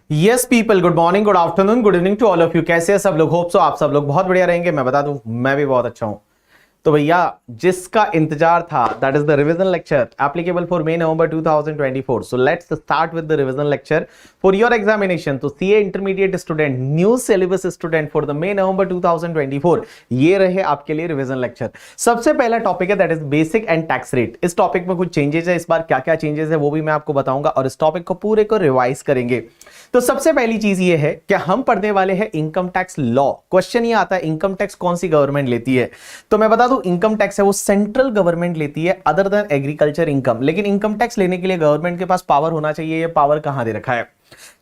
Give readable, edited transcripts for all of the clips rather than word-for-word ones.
Yes people, good morning, good afternoon, good evening to all of you. कैसे हैं सब लोग? होप सो आप सब लोग बहुत बढ़िया रहेंगे। मैं बता दूं, मैं भी बहुत अच्छा हूं। तो भैया, जिसका इंतजार था, that is the revision lecture applicable for May November 2024। So let's start with the revision lecture for your examination. तो CA intermediate student, new syllabus student for the May November 2024, ये रहे आपके लिए रिवीजन लेक्चर। सबसे पहला topic है that is basic and tax rate. इस topic में कुछ चेंजेस है इस बार, क्या क्या चेंजेस है वो भी मैं आपको बताऊंगा और इस टॉपिक को पूरे को रिवाइज करेंगे। तो सबसे पहली चीज ये है कि हम पढ़ने वाले हैं इनकम टैक्स लॉ। क्वेश्चन ये आता है इनकम टैक्स कौन सी गवर्नमेंट लेती है। तो मैं बता दूं, इनकम टैक्स है वो सेंट्रल गवर्नमेंट लेती है अदर देन एग्रीकल्चर इनकम। लेकिन इनकम टैक्स लेने के लिए गवर्नमेंट के पास पावर होना चाहिए। ये पावर कहां दे रखा है?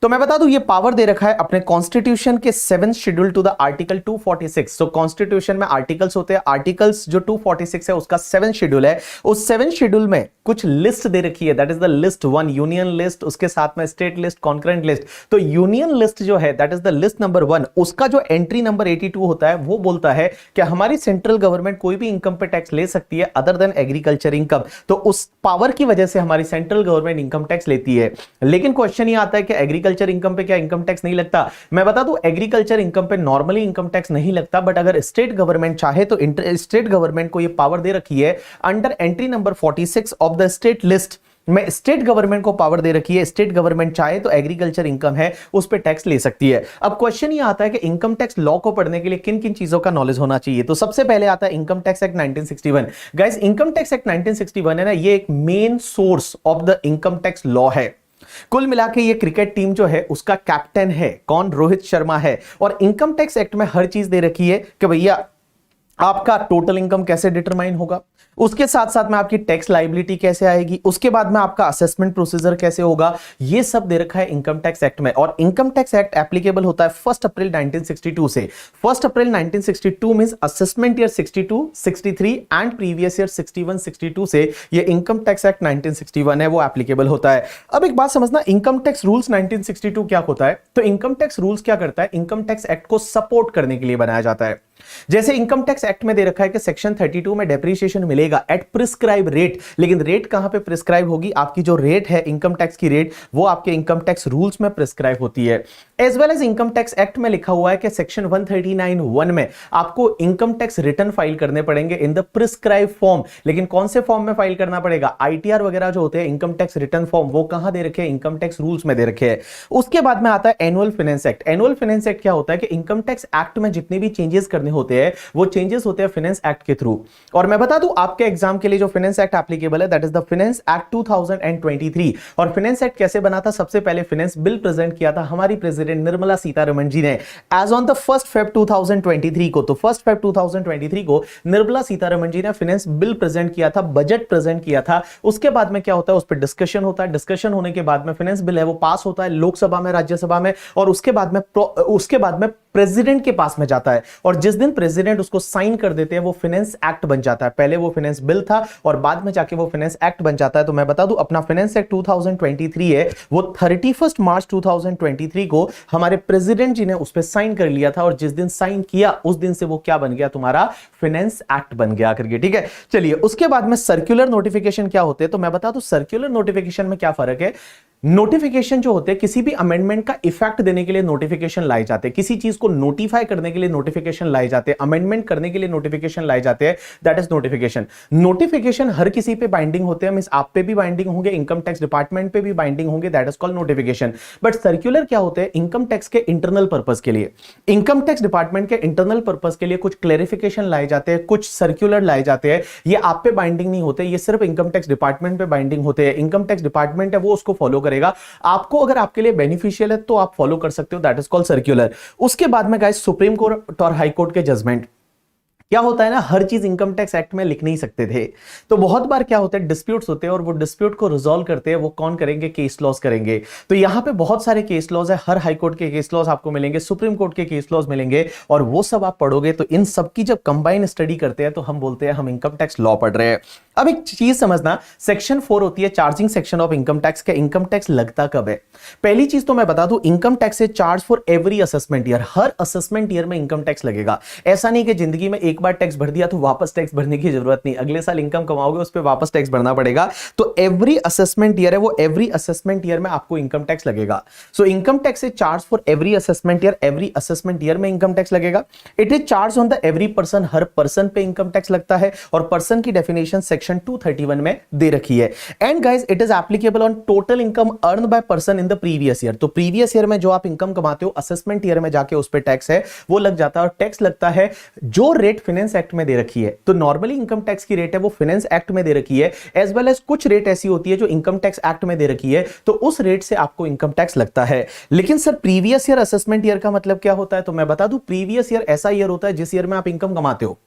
तो मैं बता दूं, ये पावर दे रखा है अपने कॉन्स्टिट्यूशन के 7th schedule to the article 246। तो कॉन्स्टिट्यूशन में आर्टिकल्स होते हैं, आर्टिकल्स जो 246 है उसका 7th शेड्यूल है। उस 7th शेड्यूल में कुछ लिस्ट दे रखी है, that is the list 1 union list, उसके साथ में स्टेट लिस्ट, कॉन्करेंट लिस्ट। तो यूनियन लिस्ट जो है that is the list number 1, उसका जो एंट्री नंबर 82 होता है वो बोलता है कि हमारी सेंट्रल गवर्नमेंट कोई भी इनकम पे टैक्स ले सकती है अदर देन एग्रीकल्चर इनकम। तो उस पावर की वजह से हमारी सेंट्रल गवर्नमेंट इनकम टैक्स लेती है। लेकिन क्वेश्चन ये आता है कि एग्रीकल्चर इनकम पे क्या इनकम टैक्स नहीं लगता? मैं बता दूं, एग्रीकल्चर इनकम पे नॉर्मली इनकम टैक्स नहीं लगता, बट अगर स्टेट गवर्नमेंट चाहे तो स्टेट गवर्नमेंट को यह पावर दे रखी है under entry number 46 of the state list में। स्टेट गवर्नमेंट को पावर दे रखी है, स्टेट गवर्नमेंट चाहे तो एग्रीकल्चर इनकम है उस पे टैक्स ले सकती है। अब क्वेश्चन ये आता है कि इनकम टैक्स लॉ को पढ़ने के लिए किन किन चीजों का नॉलेज होना चाहिए। तो सबसे पहले आता है income tax act 1961। Guys, income tax act 1961 है ना, ये एक main source of the income tax law है। कुल मिला के ये क्रिकेट टीम जो है उसका कैप्टन है कौन? रोहित शर्मा है। और इनकम टैक्स एक्ट में हर चीज दे रखी है कि भैया आपका टोटल इनकम कैसे डिटरमाइन होगा, उसके साथ साथ में आपकी टैक्स लायबिलिटी कैसे आएगी, उसके बाद में आपका असेसमेंट प्रोसीजर कैसे होगा, ये सब दे रखा है इनकम टैक्स एक्ट में। और इनकम टैक्स एक्ट एप्लीकेबल होता है 1 अप्रैल 1962 से। 1 अप्रैल 1962 means assessment year 62, 63 and previous year 61, 62 से ये इनकम टैक्स एक्ट 1961 है वो एप्लीकेबल होता है। अब एक बात समझना, इनकम टैक्स रूल्स 1962 क्या होता है? तो इनकम टैक्स रूल्स क्या करता है? इनकम टैक्स एक्ट को सपोर्ट करने के लिए बनाया जाता है। जैसे इनकम टैक्स एक्ट में दे रखा है कि सेक्शन 32 में डेप्रिसिएशन मिलेगा एट प्रिस्क्राइब रेट। लेकिन रेट कहां पे प्रिस्क्राइब होगी? आपकी जो रेट है इनकम टैक्स की रेट, वो आपके इनकम टैक्स रूल्स में प्रिस्क्राइब होती है। As well as income tax act में लिखा हुआ है कि सेक्शन 139(1) में आपको इनकम टैक्स रिटर्न फाइल करने पड़ेंगे इन द प्रिस्क्राइब फॉर्म। लेकिन कौन से फॉर्म में फाइल करना पड़ेगा? आईटीआर वगैरह जो होते हैं इनकम टैक्स रिटर्न फॉर्म, वो कहां दे रखे हैं? इनकम टैक्स रूल्स में दे रखे हैं। उसके बाद में आता है annual finance act. Annual finance act क्या होता है कि इनकम टैक्स एक्ट में जितने भी चेंजेस करने होते हैं वो चेंजेस होते हैं फाइनेंस एक्ट के थ्रू। और मैं बता दूं, आपके एग्जाम के लिए जो फाइनेंस एक्ट एप्लीकेबल है that is the finance act 2023। और फाइनेंस एक्ट कैसे बना था? सबसे पहले फाइनेंस बिल प्रेजेंट किया था हमारी प्रेसिडेंट निर्मला सीतारमण जी ने एज ऑन द 1 फेब 2023 को। तो 1 फेब 2023 को निर्मला सीतारमण जी ने फाइनेंस बिल प्रेजेंट किया था, बजट प्रेजेंट किया था। उसके बाद में क्या होता है? उस पर डिस्कशन होता है। डिस्कशन होने के बाद में फाइनेंस बिल है वो पास होता है लोकसभा में, राज्यसभा में, और उसके बाद में प्रेसिडेंट के पास में जाता है। और जिस दिन प्रेसिडेंट उसको साइन कर देते हैं वो फाइनेंस एक्ट बन जाता है। पहले वो फाइनेंस बिल था और बाद में जाके वो फाइनेंस एक्ट बन जाता है। तो मैं बता दूं, अपना फाइनेंस एक्ट 2023 है वो 31 मार्च 2023 को हमारे प्रेसिडेंट जी ने उस पर साइन कर लिया था। और जिस दिन साइन किया उस दिन से वो क्या बन गया? तुम्हारा फाइनेंस एक्ट बन गया करके। ठीक है, चलिए उसके बाद में सर्कुलर नोटिफिकेशन क्या होते हैं? तो मैं बता दूं, सर्कुलर नोटिफिकेशन में क्या फर्क है। नोटिफिकेशन जो होते हैं किसी भी अमेंडमेंट का इफेक्ट देने के लिए नोटिफिकेशन लाए जाते हैं, किसी चीज को नोटिफाई करने के लिए नोटिफिकेशन लाए जाते हैं, अमेंडमेंट करने के लिए नोटिफिकेशन लाए जाते हैं, दैट इज नोटिफिकेशन। नोटिफिकेशन हर किसी पे बाइंडिंग होते हैं, मींस आप पे भी बाइंडिंग होंगे, इनकम टैक्स डिपार्टमेंट पे भी बाइंडिंग होंगे, that is called notification. But circular क्या होते हैं? इनकम टैक्स के इंटरनल पर्पस के लिए, इनकम टैक्स डिपार्टमेंट के इंटरनल पर्पस के लिए कुछ क्लेरिफिकेशन लाए जाते हैं, कुछ सर्कुलर लाए जाते हैं। ये आप पे बाइंडिंग नहीं होते, ये सिर्फ इनकम टैक्स डिपार्टमेंट पे बाइंडिंग होते हैं। इनकम टैक्स डिपार्टमेंट है वो उसको फॉलो करेगा। आपको अगर आपके लिए बेनिफिशियल है तो आप फॉलो कर सकते हो, दैट इज कॉल्ड सर्कुलर। उसके बाद में गाइस, सुप्रीम कोर्ट और हाई कोर्ट के जजमेंट क्या होता है ना, हर चीज इनकम टैक्स एक्ट में लिख नहीं सकते थे। तो बहुत बार क्या होता है, डिस्प्यूट्स होते हैं और वो डिस्प्यूट को रिजॉल्व करते हैं वो कौन करेंगे? केस लॉज करेंगे। तो यहां पे बहुत सारे केस लॉज है, हर हाई कोर्ट के केस लॉज आपको मिलेंगे, सुप्रीम कोर्ट के केस लॉज मिलेंगे, और वो सब आप पढ़ोगे। तो इन सब की जब कंबाइन स्टडी करते हैं तो हम बोलते हैं हम इनकम टैक्स लॉ पढ़ रहे हैं। अब एक चीज समझना, सेक्शन 4 होती है charging section of income tax. का इनकम टैक्स लगता कब है? पहली चीज तो मैं बता दूं, इनकम टैक्स से charge for every assessment year, her assessment year में इनकम टैक्स लगेगा। ऐसा नहीं कि जिंदगी में एक बार टैक्स भर दिया तो वापस टैक्स भरने की जरूरत नहीं, अगले साल इनकम कमाओगे उस पर वापस टैक्स भरना पड़ेगा। तो एवरी असेसमेंट ईयर है वो, एवरी असेसमेंट ईयर में आपको इनकम टैक्स लगेगा। सो इनकम टैक्स से charge for every assessment year, every assessment year में इनकम टैक्स लगेगा। It is charge on the every person, her person पे इनकम टैक्स लगता है, और पर्सन की डेफिनेशन सेक्शन 231 में दे रखी है। And guys it is applicable on total income earn by person in the previous year. तो प्रीवियस ईयर में जो आप इनकम कमाते हो, असेसमेंट ईयर में जाके उस पे टैक्स है वो लग जाता है। और टैक्स लगता है जो रेट फाइनेंस एक्ट में दे रखी है। तो नॉर्मली इनकम टैक्स की रेट है वो फाइनेंस एक्ट में दे रखी है, एज वेल एज कुछ रेट ऐसी होती है जो इनकम टैक्स एक्ट में दे रखी है, तो उस रेट से आपको इनकम टैक्स लगता है। लेकिन sir previous year assessment year का मतलब क्या होता है? तो मैं बता दूं, प्रीवियस ईयर ऐसा ईयर होता है जिस ईयर में आप इनकम कमाते हो।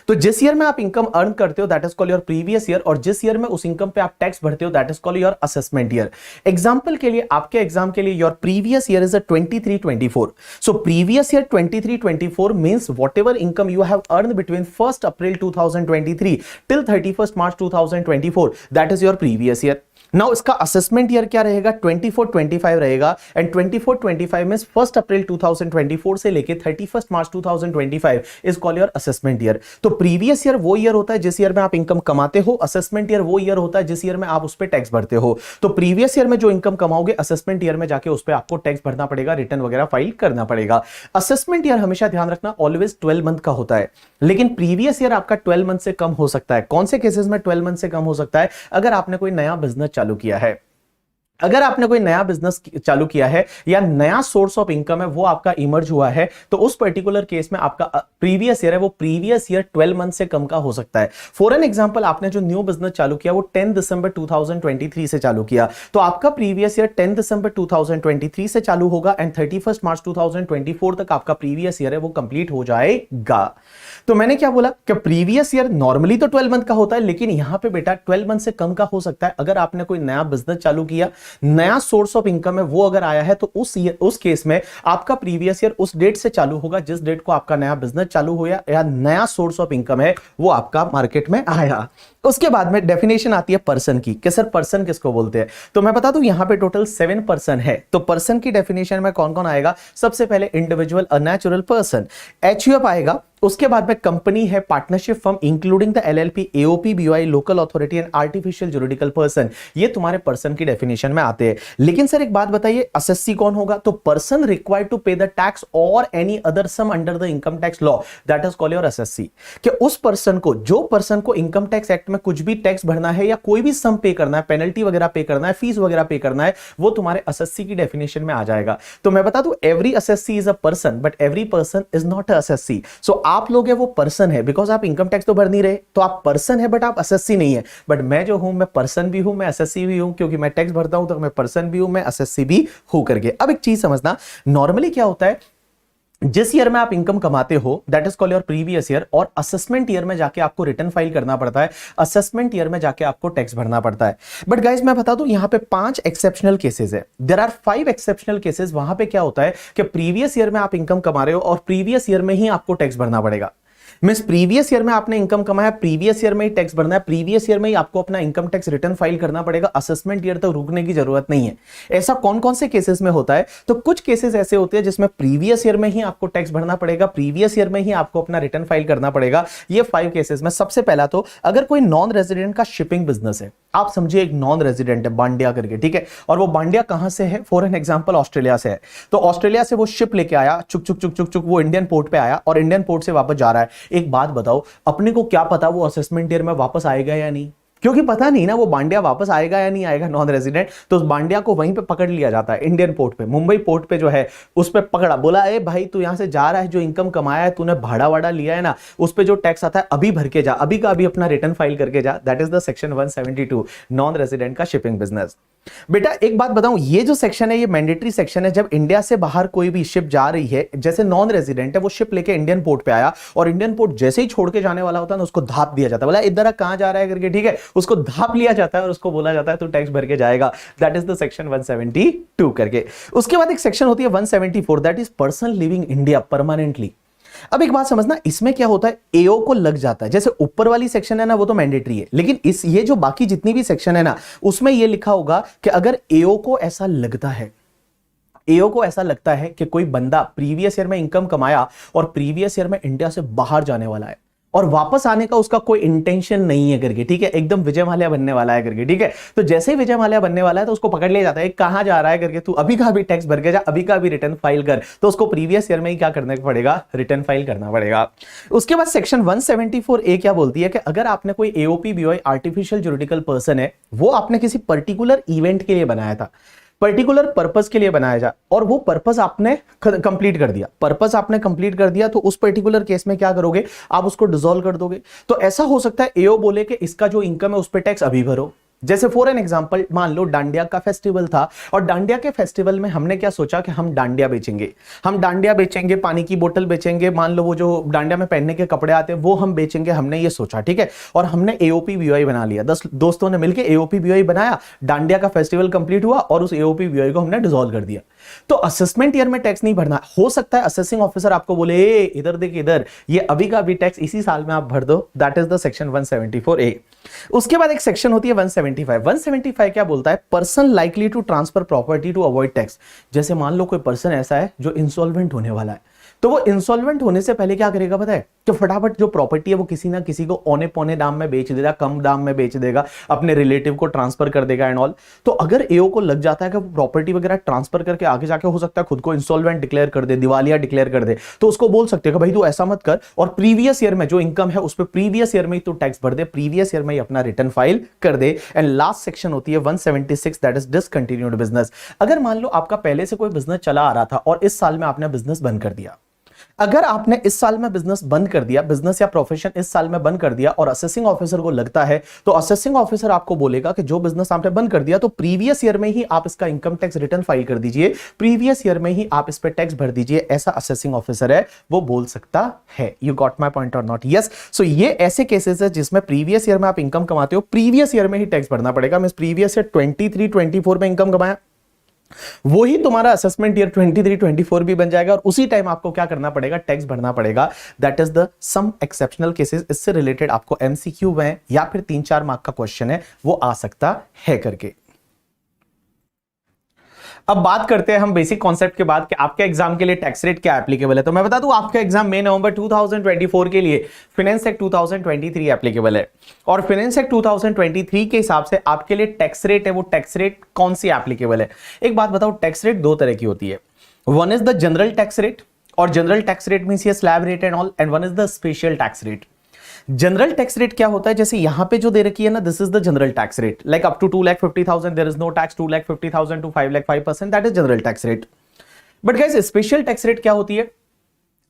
तो जिस ईयर में आप इनकम अर्न करते हो that is called your previous year, और जिस ईयर में उस इनकम पे आप टैक्स भरते हो that is called your assessment year. Example के लिए, आपके एग्जाम के लिए, your previous year is a 23-24। So previous year 23-24 means whatever income you have earn between 1 April 2023 till 31 March 2024, that is your previous year. Now इसका assessment year क्या रहेगा? 24-25 रहेगा। And 24-25 में 1 अप्रैल 2024 से लेके 31 मार्च 2025 is called your assessment year. तो previous year वो year होता है जिस ईयर में आप इनकम कमाते हो, असेसमेंट ईयर वो ईयर होता है जिस ईयर में आप उस पर टैक्स भरते हो। तो प्रीवियस ईयर में जो इनकम कमाओगे, असेसमेंट ईयर में जाके उस पर आपको टैक्स भरना पड़ेगा, रिटर्न वगैरह फाइल करना पड़ेगा। असेसमेंट ईयर हमेशा ध्यान रखना ऑलवेज 12 मंथ का होता है, लेकिन प्रीवियस ईयर आपका 12 मंथ से कम हो सकता है। कौन से केसेस में 12 मंथ से कम हो सकता है? अगर आपने कोई नया बिजनेस चालू किया है, अगर आपने कोई नया बिजनेस चालू किया है या नया सोर्स ऑफ इनकम है वो आपका इमर्ज हुआ है, तो उस पर्टिकुलर केस में आपका प्रीवियस ईयर है वो प्रीवियस ईयर 12 मंथ से कम का हो सकता है। फॉर एन एग्जांपल, आपने जो न्यू बिजनेस चालू किया वो 10 दिसंबर 2023 से चालू किया, तो आपका प्रीवियस ईयर 10 दिसंबर 2023 से चालू होगा एंड 31 मार्च 2024 तक आपका प्रीवियस ईयर है वो कंप्लीट हो जाएगा। तो मैंने क्या बोला कि प्रीवियस ईयर नॉर्मली तो 12 मंथ का होता है, लेकिन यहां पे बेटा 12 मंथ से कम का हो सकता है। अगर आपने कोई नया बिजनेस चालू किया, नया सोर्स ऑफ इनकम है वो अगर आया है, तो उस केस में आपका प्रीवियस ईयर उस डेट से चालू होगा जिस डेट को आपका नया बिजनेस चालू हुआ या नया सोर्स ऑफ इनकम है वो आपका मार्केट में आया। उसके बाद में डेफिनेशन आती है पर्सन की, कि सर पर्सन किसको बोलते हैं? तो मैं बता दूं यहां पे टोटल 7 पर्सन है। तो पर्सन की डेफिनेशन में कौन कौन आएगा? सबसे पहले इंडिविजुअल अननेचुरल पर्सन, एचयूएफ आएगा। उसके बाद में कंपनी है, partnership firm including the LLP, AOP, BOI, local authority and artificial juridical person, ये तुम्हारे पर्सन की डेफिनेशन में आते हैं। लेकिन सर एक बात बताइए, असेसी कौन होगा? तो पर्सन रिक्वायर्ड टू पे द टैक्स और any other sum under the income tax law, that is called your assessee. कि उस पर्सन को, जो पर्सन को इनकम टैक्स एक्ट में कुछ भी टैक्स भरना है या कोई भी सम पे करना है, पेनल्टी वगैरह पे करना है, फीस वगैरह पे करना है, वो तुम्हारे असेसी की डेफिनेशन में आ जाएगा। तो मैं बता दूं every assessee is a person but every person is not a assessee. So आप लोग है वो पर्सन है, बिकॉज आप इनकम टैक्स तो भर नहीं रहे, तो आप पर्सन है बट आप असेसी नहीं है। बट मैं जो हूं, मैं पर्सन भी हूं, मैं असेसी भी हूं, क्योंकि मैं टैक्स भरता हूं तो मैं पर्सन भी हूं, मैं असेसी भी हूं करके। अब एक चीज समझना, नॉर्मली क्या होता है, जिस ईयर में आप इनकम कमाते हो that is called your previous year, और असेसमेंट ईयर में जाके आपको रिटर्न फाइल करना पड़ता है, असेसमेंट ईयर में जाके आपको टैक्स भरना पड़ता है। बट गाइस मैं बता दूं यहां पे 5 एक्सेप्शनल केसेस है, देयर आर 5 एक्सेप्शनल केसेस। वहां पे क्या होता है कि प्रीवियस ईयर में आप इनकम कमा रहे हो और प्रीवियस ईयर में ही आपको टैक्स भरना पड़ेगा। मींस प्रीवियस ईयर में आपने इनकम कमाया, प्रीवियस ईयर में ही टैक्स भरना है, प्रीवियस ईयर में ही आपको अपना इनकम टैक्स रिटर्न फाइल करना पड़ेगा, असेसमेंट ईयर तक रुकने की जरूरत नहीं है। ऐसा कौन कौन से केसेस में होता है? तो कुछ केसेस ऐसे होते हैं जिसमें प्रीवियस ईयर में ही आपको टैक्स भरना पड़ेगा, प्रीवियस ईयर में ही आपको अपना रिटर्न फाइल करना पड़ेगा। ये 5 केसेस में सबसे पहला, तो अगर कोई नॉन रेजिडेंट का शिपिंग बिजनेस है, आप समझिए एक नॉन रेजिडेंट है बांडिया करके, ठीक है, और वो बांडिया कहां से है? फॉर एन एग्जांपल ऑस्ट्रेलिया से है। तो ऑस्ट्रेलिया से वो शिप लेके आया, चुक चुक चुक चुक चुक वो इंडियन पोर्ट पे आया और इंडियन पोर्ट से वापस जा रहा है। एक बात बताओ, अपने को क्या पता वो असेसमेंट ईयर में वापस आएगा या नहीं? क्योंकि पता नहीं ना वो बांडिया वापस आएगा या नहीं आएगा नॉन रेजिडेंट, तो उस बांडिया को वहीं पे पकड़ लिया जाता है इंडियन पोर्ट पे, मुंबई पोर्ट पे जो है उस पे पकड़ा, बोला ए भाई तू यहां से जा रहा है, जो इनकम कमाया है तूने भाड़ा वाड़ा लिया है ना, उस पे जो टैक्स आता है अभी भर के जा, अभी का अभी अपना रिटर्न फाइल करके जा। That is the section 172 non resident का शिपिंग बिजनेस। बेटा एक बात बताऊं, ये जो सेक्शन है ये मैंडेटरी सेक्शन है। जब इंडिया से बाहर कोई भी शिप जा रही है, जैसे नॉन रेजिडेंट है, वो शिप लेके इंडियन पोर्ट पे आया और इंडियन पोर्ट जैसे ही छोड़ के जाने वाला होता है ना, उसको धाप दिया जाता है, बोला इधर कहां जा रहा है करके, ठीक है, उसको धाप लिया जाता है और उसको बोला जाता है तू टैक्स भर के जाएगा। दैट इज द सेक्शन 172 करके। उसके बाद एक सेक्शन होती है 174, that is person living India permanently. अब एक बात समझना, इसमें क्या होता है, एओ को लग जाता है, जैसे ऊपर वाली सेक्शन है ना वो तो मैंडेटरी है, लेकिन ये जो बाकी जितनी भी सेक्शन है ना उसमें ये लिखा होगा कि अगर एओ को ऐसा लगता है, एओ को ऐसा लगता है कि कोई बंदा प्रीवियस ईयर में इनकम कमाया और प्रीवियस ईयर में इंडिया से बाहर जाने वाला है और वापस आने का उसका कोई इंटेंशन नहीं है करके, ठीक है, एकदम विजय माल्या बनने वाला है करके, ठीक है, तो जैसे ही विजय माल्या बनने वाला है तो उसको पकड़ लिया जाता है, कहां जा रहा है करके, तू अभी का भी टैक्स भर के जा, अभी का भी रिटर्न फाइल कर, तो उसको प्रीवियस ईयर में ही क्या करना पड़ेगा, रिटर्न फाइल करना पड़ेगा। उसके बाद सेक्शन 174A क्या बोलती है कि अगर आपने कोई AOP BOI artificial juridical person है, वो आपने किसी पर्टिकुलर इवेंट के लिए बनाया था, पर्टिकुलर पर्पस के लिए बनाया जा, और वो पर्पस आपने कंप्लीट कर दिया, पर्पस आपने कंप्लीट कर दिया, तो उस पर्टिकुलर केस में क्या करोगे, आप उसको डिसॉल्व कर दोगे। तो ऐसा हो सकता है एओ बोले कि इसका जो इनकम है उस पर टैक्स अभी भरो। जैसे फॉर एन एग्जांपल मान लो डांडिया का फेस्टिवल था और डांडिया के फेस्टिवल में हमने क्या सोचा कि हम डांडिया बेचेंगे, हम डांडिया बेचेंगे, पानी की बोतल बेचेंगे, मान लो वो जो डांडिया में पहनने के कपड़े आते हैं वो हम बेचेंगे, हमने ये सोचा, ठीक है, और हमने एओपी बीओआई बना लिया, 10 दोस्तों ने मिलकर एओपी बीओआई बनाया, डांडिया का फेस्टिवल कंप्लीट हुआ और उस एओपी बीओआई को हमने डिसॉल्व कर दिया। तो असेसमेंट ईयर में टैक्स नहीं भरना, हो सकता है असेसिंग ऑफिसर आपको बोले इधर देख इधर, ये अभी का अभी टैक्स इसी साल में आप भर दो, that is the section 174A। उसके बाद एक सेक्शन होती है 175 क्या बोलता है, person likely to transfer property to avoid tax. जैसे मान लो कोई पर्सन ऐसा है जो इंसॉल्वेंट होने वाला है, तो वो इंसॉल्वेंट होने से पहले क्या करेगा पता है, कि फटाफट जो प्रॉपर्टी है वो किसी ना किसी को औने पौने दाम में बेच देगा, कम दाम में बेच देगा, अपने रिलेटिव को ट्रांसफर कर देगा एंड ऑल। तो अगर एओ को लग जाता है कि प्रॉपर्टी वगैरह ट्रांसफर करके आगे जाके हो सकता है खुद को इंसॉल्वेंट डिक्लेयर कर दे, दिवालिया डिक्लेयर कर दे, तो उसको बोल सकते हैं कि भाई तू ऐसा मत कर और प्रीवियस ईयर में जो इनकम है उस पर प्रीवियस ईयर में ही तू टैक्स भर दे, प्रीवियस ईयर में ही अपना रिटर्न फाइल कर दे। एंड लास्ट सेक्शन होती है 176, दैट इज डिसकंटिन्यूड बिजनेस। अगर मान लो आपका पहले से कोई बिजनेस चला आ रहा था और इस साल में आपने बिजनेस बंद कर दिया, अगर आपने इस साल में बिजनेस बंद कर दिया, बिजनेस या प्रोफेशन इस साल में बंद कर दिया और असेसिंग ऑफिसर को लगता है, तो असेसिंग ऑफिसर आपको बोलेगा कि जो बिजनेस आपने बंद कर दिया तो प्रीवियस ईयर में ही आप इसका इनकम टैक्स रिटर्न फाइल कर दीजिए, प्रीवियस ईयर में ही आप इस पे टैक्स भर दीजिए, ऐसा असेसिंग ऑफिसर है वो बोल सकता है। यू गॉट माय पॉइंट और नॉट? यस। सो ये ऐसे केसेस है जिसमें प्रीवियस ईयर में आप इनकम कमाते हो, प्रीवियस ईयर में ही टैक्स भरना पड़ेगा। मींस प्रीवियस ईयर 23-24 में इनकम कमाया, वो ही तुम्हारा असेसमेंट ईयर 23-24 भी बन जाएगा और उसी टाइम आपको क्या करना पड़ेगा, टैक्स भरना पड़ेगा। That is the some exceptional cases. इससे रिलेटेड आपको एमसीक्यू में या फिर 3-4 मार्क का क्वेश्चन है वो आ सकता है करके। अब बात करते हैं हम बेसिक कॉन्सेप्ट के बाद कि आपके एग्जाम के लिए टैक्स रेट क्या एप्लीकेबल है। तो मैं बता दूं आपका एग्जाम मई नवंबर 2024 के लिए फाइनेंस एक्ट 2023 एप्लीकेबल है और फाइनेंस एक्ट 2023 के हिसाब से आपके लिए टैक्स रेट है, वो टैक्स रेट कौन सी एप्लीकेबल है। एक बात बताओ, टैक्स रेट दो तरह की होती है, one is the general tax rate और जनरल टैक्स रेट मींस ये slab rate and all, and one is the special tax rate. General tax rate क्या होता है, जैसे यहां पे जो दे रखी है ना, this is the general tax rate, like up to 2,50,000 there is no tax, 2,50,000 to 5,05%, that is general tax rate. But guys special tax rate क्या होती है,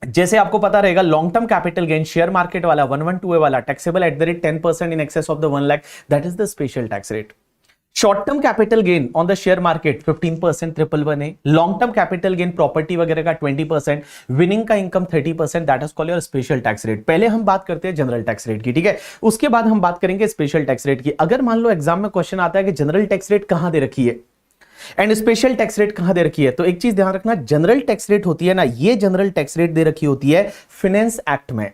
जैसे आपको पता रहेगा long term capital gain share market वाला 112A वाला taxable at the rate 10% in excess of the 1 lakh, that is the special tax rate. Short term capital gain on the share market 15% 111A, long term capital gain property वगैरह का 20%, winning का income 30%, that is called your special tax rate. पहले हम बात करते हैं general tax rate की, ठीक है, उसके बाद हम बात करेंगे स्पेशल टैक्स रेट की। अगर मान लो एग्जाम में क्वेश्चन आता है कि जनरल टैक्स रेट कहां दे रखी है एंड स्पेशल टैक्स रेट कहां दे रखी है, तो एक चीज ध्यान रखना, जनरल टैक्स रेट होती है ना, ये जनरल टैक्स रेट दे रखी होती है फाइनेंस एक्ट में।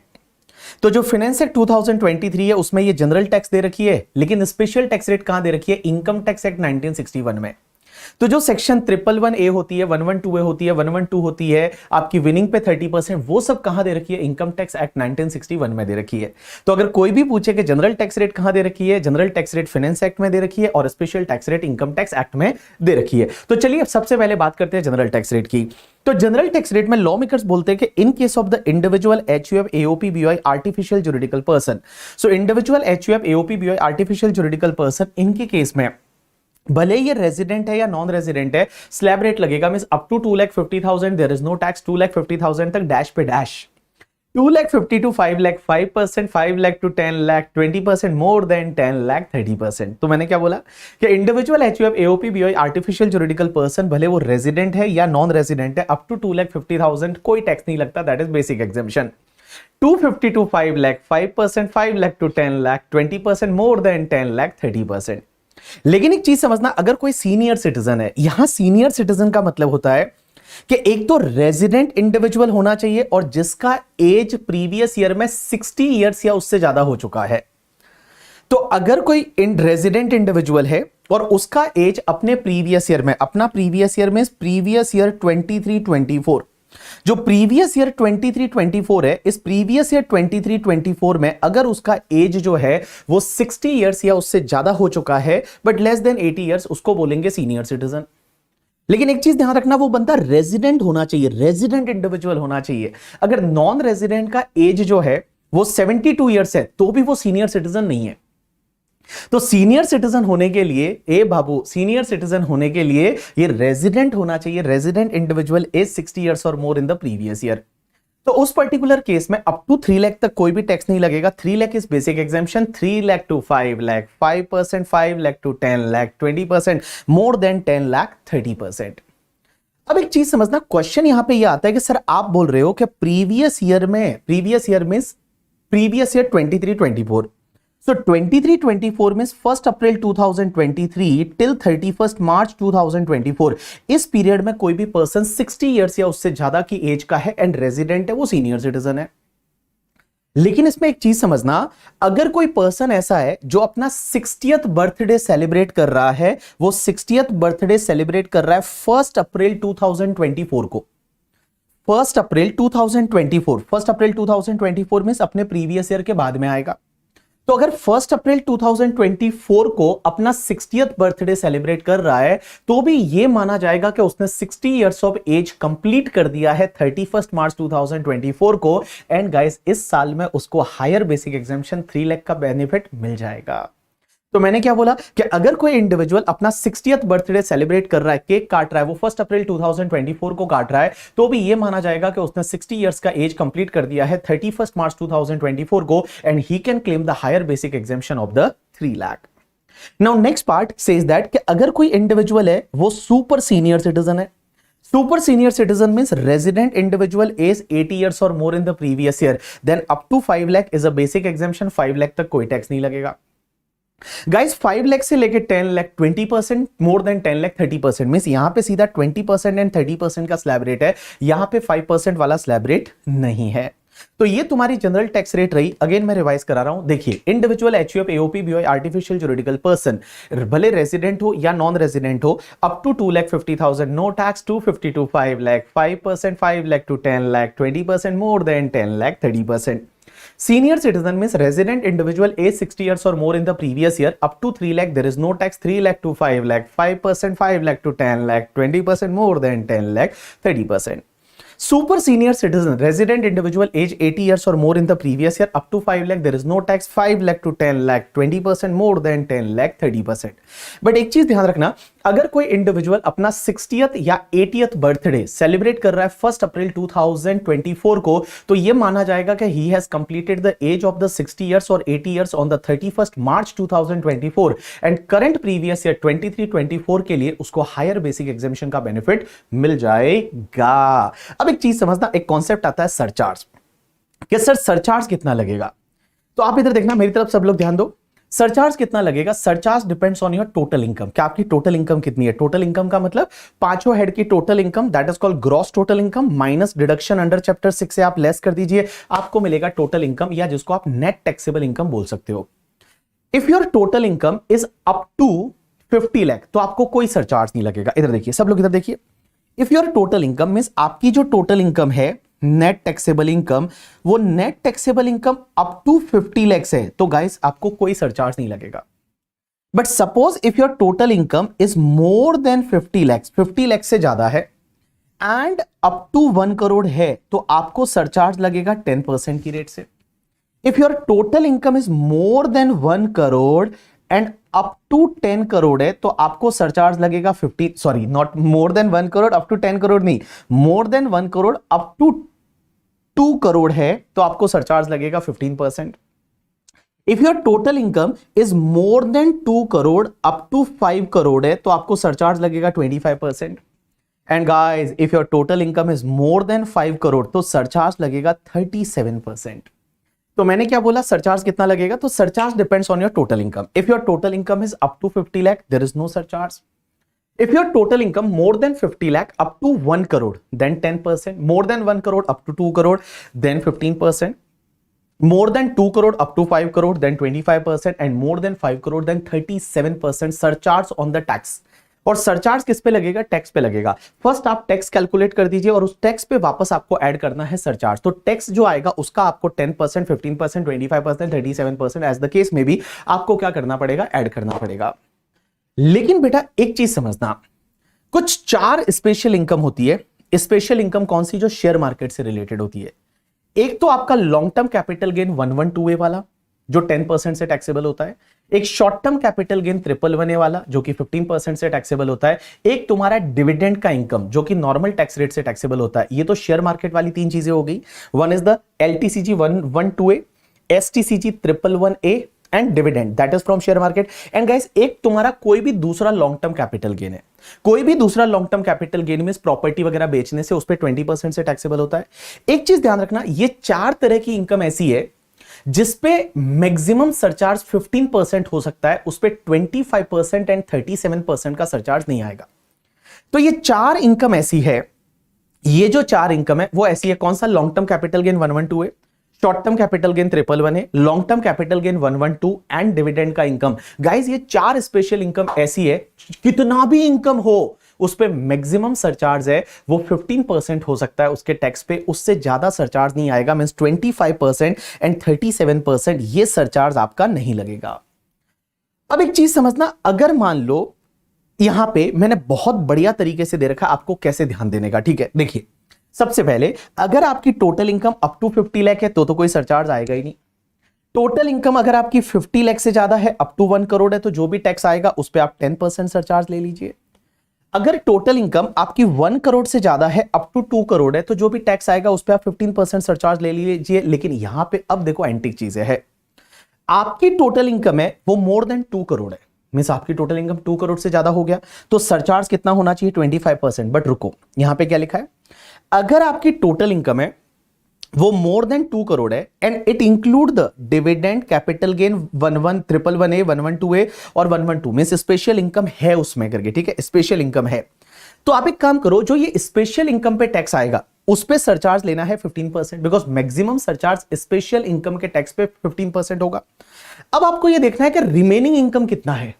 तो जो फाइनेंस एक्ट 2023 है उसमें ये जनरल टैक्स दे रखी है, लेकिन स्पेशल टैक्स रेट कहां दे रखी है, इनकम टैक्स एक्ट 1961 में। तो जो सेक्शन 111A होती है, 112A होती है, 112 होती है, आपकी विनिंग पे 30%, वो सब कहां दे रखी है, इनकम टैक्स एक्ट 1961 में दे रखी है। तो अगर कोई भी पूछे कि जनरल टैक्स रेट कहां दे रखी है, general tax rate finance act में दे रखी है और special tax rate income tax act में दे रखी है। तो चलिए अब सबसे पहले बात करते हैं जनरल टैक्स रेट की। तो जनरल टैक्स रेट में लॉ मेकर्स बोलते हैं कि in case of the individual HUF AOP BOI artificial juridical person, so individual HUF AOP BOI artificial juridical person, इनके केस में भले ये रेजिडेंट है या नॉन रेजिडेंट है, स्लैब रेट लगेगा। Means up to 2,50,000 there is no tax, 2,50,000 तक dash पे dash, 2,50,000 to 5 lakh 5%, 5 lakh to 10 lakh 20%, more than 10 lakh 30%। तो मैंने क्या बोला कि individual HUF AOP BOI artificial juridical person, भले वो रेजिडेंट है या नॉन रेजिडेंट है, अप टू 2,50,000 कोई टैक्स नहीं लगता, that is basic exemption. 250 to 5 lakh 5%, 5 lakh to 10 lakh 20%, more than 10 lakh 30%। लेकिन एक चीज समझना, अगर कोई सीनियर सिटीजन है, यहां सीनियर सिटीजन का मतलब होता है कि एक तो रेजिडेंट इंडिविजुअल होना चाहिए और जिसका एज प्रीवियस ईयर में 60 ईयर्स या उससे ज्यादा हो चुका है। तो अगर कोई रेजिडेंट इंडिविजुअल है और उसका एज अपने प्रीवियस ईयर में, अपना प्रीवियस ईयर में प्रीवियस ईयर 23-24, जो प्रीवियस ईयर 23-24 है, इस प्रीवियस ईयर 23-24 में अगर उसका एज जो है वो 60 ईयर्स या उससे ज्यादा हो चुका है बट लेस देन 80 ईयर्स, उसको बोलेंगे सीनियर सिटीजन। लेकिन एक चीज ध्यान रखना, वो बंदा रेजिडेंट होना चाहिए, रेजिडेंट इंडिविजुअल होना चाहिए। अगर नॉन रेजिडेंट का एज जो है वो 72 ईयर्स है तो भी वो सीनियर सिटीजन नहीं है। तो सीनियर सिटीजन होने के लिए, ए बाबू, सीनियर सिटीजन होने के लिए ये रेजिडेंट होना चाहिए, रेजिडेंट इंडिविजुअल एज 60 ईयर्स और more in the previous year. तो उस पर्टिकुलर केस में अप टू 3 लाख तक कोई भी टैक्स नहीं लगेगा। 3 lakh is basic exemption, 3 lakh to 5 lakh 5%, 5 lakh to 10 lakh 20%, more than 10 lakh 30%। अब एक चीज समझना, क्वेश्चन यहां पे ये आता है कि सर आप बोल रहे हो कि previous year means previous year 23-24, सो 23-24 मींस 1 अप्रैल 2023 टिल 31 मार्च 2024, इस पीरियड में कोई भी पर्सन 60 ईयर्स या उससे ज्यादा की एज का है एंड रेजिडेंट है, वो सीनियर सिटीजन है। लेकिन इसमें एक चीज समझना, अगर कोई पर्सन ऐसा है जो अपना 60th बर्थडे सेलिब्रेट कर रहा है, वो 60th बर्थडे सेलिब्रेट कर रहा है 1 अप्रैल 2024 को, 1 अप्रैल 2024 मींस अपने प्रीवियस ईयर के बाद में आएगा। तो अगर 1 अप्रैल 2024 को अपना 60th बर्थडे सेलिब्रेट कर रहा है तो भी यह माना जाएगा कि उसने 60 इयर्स ऑफ एज कंप्लीट कर दिया है 31 मार्च 2024 को। एंड गाइस, इस साल में उसको हायर बेसिक एग्जाम्पशन 3 लाख का बेनिफिट मिल जाएगा। तो मैंने क्या बोला कि अगर कोई इंडिविजुअल अपना 60th बर्थडे सेलिब्रेट कर रहा है, केक काट रहा है, वो 1 अप्रैल 2024 को काट रहा है, तो भी ये माना जाएगा कि उसने 60 इयर्स का एज कंप्लीट कर दिया है 31 मार्च 2024 को and he can claim the higher basic exemption of the 3 lakh. Now next part says that कि अगर कोई इंडिविजुअल है वो सुपर सीनियर सिटीजन है। Super senior citizen means resident individual age 80 years or more in the previous year, then up to 5 lakh is a basic exemption. 5 lakh तक कोई tax नहीं लगेगा। गाइस 5 लाख से लेके 10 lakh 20%, more than 10 lakh 30%, means यहां पे सीधा 20% एंड 30% का स्लैब रेट है, यहां पे 5% वाला स्लैब रेट नहीं है। तो ये तुम्हारी जनरल टैक्स रेट रही। अगेन मैं रिवाइज करा रहा हूं, देखिए individual, HUF, AOP, BOI, artificial juridical person, भले रेजिडेंट हो या नॉन रेजिडेंट हो, up to 2,50,000 no tax, 250 to 5 lakh 5%, 5 lakh to 10 lakh 20%, more than 10 lakh 30%। Senior citizen means resident individual age 60 years or more in the previous year, up to 3 lakh there is no tax, 3 lakh to 5 lakh 5%, 5 lakh to 10 lakh 20%, more than 10 lakh 30%. Super senior citizen resident individual age 80 years or more in the previous year, up to 5 lakh there is no tax, 5 lakh to 10 lakh 20%, more than 10 lakh 30%. But एक चीज ध्यान रखना, अगर कोई individual अपना 60th या 80th birthday celebrate कर रहा है 1 अप्रैल 2024 को, तो यह माना जाएगा कि he has completed the age of the 60 years और 80 years on the 31 March 2024 and current previous year 23-24 के लिए उसको हायर बेसिक एग्जाम्पशन का बेनिफिट मिल जाएगा। अब एक चीज समझना, एक कॉन्सेप्ट आता है सरचार्ज, कि सर सरचार्ज कितना लगेगा। तो आप इधर देखना, मेरी तरफ सब लोग ध्यान दो। सरचार्ज कितना लगेगा? Surcharge depends on your total income. क्या आपकी टोटल इनकम कितनी है? टोटल इनकम का मतलब पांचों हेड की total income, that is called gross total income, minus deduction under chapter 6 से आप लेस कर दीजिए, आपको मिलेगा टोटल इनकम, या जिसको आप नेट टैक्सेबल इनकम बोल सकते हो। If your total income is up to 50 lakh तो आपको कोई सरचार्ज नहीं लगेगा। इधर देखिए, सब लोग इधर देखिए। If your total income means आपकी जो टोटल इनकम है नेट टैक्सेबल इनकम, वो net taxable income up to 50 lakh है, तो गाइस आपको कोई सरचार्ज नहीं लगेगा। But suppose if your total income is more than 50 lakh, 50 lakh से ज्यादा है एंड अप टू 1 करोड़ है, तो आपको सरचार्ज लगेगा 10% की रेट से। If your total income is more than 1 crore and up to 10 crore है, तो आपको सरचार्ज लगेगा 50, sorry not more than 1 crore up to 10 crore नहीं, more than 1 crore up to 2 crore है, तो आपको सरचार्ज लगेगा 15%। If your total income is more than 2 crore up to 5 crore है, तो आपको सरचार्ज लगेगा 25%। And guys, if your total income is more than 5 crore तो सरचार्ज लगेगा 37%। तो मैंने क्या बोला, सरचार्ज कितना लगेगा? तो surcharge depends on your total income. If your total income is up to 50 lakh there is no surcharge. If your total income more than 50 lakh up to 1 crore, then 10%. More than 1 crore up to 2 crore, then 15%. More than 2 crore up to 5 crore, then 25%. And more than 5 crore, then 37% surcharge on the tax. और surcharge किस पे लगेगा? Tax पे लगेगा। First आप tax calculate कर दीजिए और उस टैक्स पे वापस आपको ऐड करना है सरचार्ज। तो टैक्स जो आएगा उसका आपको 10%, 15%, 25%, 37% एज द केस में भी आपको क्या करना पड़ेगा? ऐड करना पड़ेगा। लेकिन बेटा एक चीज समझना, कुछ 4 स्पेशल इनकम होती है। स्पेशल इनकम कौन सी? जो शेयर मार्केट से रिलेटेड होती है। एक तो आपका long term capital gain 112A वाला जो 10% से टैक्सेबल होता है। एक short term capital gain 111A वाला जो कि 15% से टैक्सेबल होता है। एक तुम्हारा डिविडेंड का इनकम जो कि नॉर्मल टैक्स रेट से टैक्सेबल होता है। ये तो शेयर मार्केट वाली 3 चीजें हो गई। One is the LTCG 112A, STCG 111A and dividend that is from share market. And guys एक तुम्हारा कोई भी दूसरा लॉन्ग टर्म कैपिटल गेन है। कोई भी दूसरा लॉन्ग टर्म कैपिटल गेन में प्रॉपर्टी वगैरह बेचने से उस पर 20% से टैक्सेबल होता है। एक चीज ध्यान रखना, ये 4 तरह की इनकम ऐसी है जिसपे मैक्सिमम सरचार्ज 15% हो सकता है, उस पे 25% एंड 37% का सरचार्ज नहीं आएगा। तो ये 4 इनकम ऐसी है, ये जो 4 इनकम है वो ऐसी है। कौन सा? लॉन्ग टर्म कैपिटल गेन 112 है, शॉर्ट टर्म कैपिटल गेन 111 है, long term capital gain 112 and dividend का इनकम। गाइस ये 4 स्पेशल इनकम ऐसी है, कितना भी इनकम हो उस पे मैक्सिमम सरचार्ज है वो 15% हो सकता है उसके टैक्स पे, उससे ज्यादा सरचार्ज नहीं आएगा। मींस 25% एंड 37% ये सरचार्ज आपका नहीं लगेगा। अब एक चीज समझना, अगर मान लो यहां पे मैंने बहुत बढ़िया तरीके से दे रखा आपको कैसे ध्यान देने का, ठीक है। देखिए सबसे पहले अगर आपकी total income up to 50 lakh है तो कोई सरचार्ज आएगा ही नहीं। टोटल इनकम अगर आपकी 50 लाख से ज्यादा है, अप टू 1 करोड़ है, तो जो भी टैक्स आएगा उस पर आप 10% सरचार्ज ले लीजिए। अगर टोटल इनकम आपकी 1 करोड़ से ज्यादा है, अप टू 2 करोड़ है, तो जो भी टैक्स आएगा उस पर आप 15% सरचार्ज ले लीजिए। लेकिन यहां पे अब देखो एंटिक चीजें है, आपकी टोटल इनकम है वो मोर देन 2 करोड़ है। मींस आपकी टोटल इनकम 2 करोड़ से ज्यादा हो गया तो सरचार्ज कितना होना चाहिए? 25%। बट रुको, यहां पे क्या लिखा है? अगर आपकी टोटल इनकम है वो मोर देन 2 करोड़ है and it include the dividend capital gain 111A, 112A और 112 मींस स्पेशल इनकम है उसमें करके, ठीक है, स्पेशल इनकम है। तो आप एक काम करो, जो ये स्पेशल इनकम पे टैक्स आएगा उस पे सरचार्ज लेना है 15%, because maximum surcharge special income के टैक्स पे 15% होगा। अब आपको ये देखना है कि रिमेनिंग इनकम कितना है।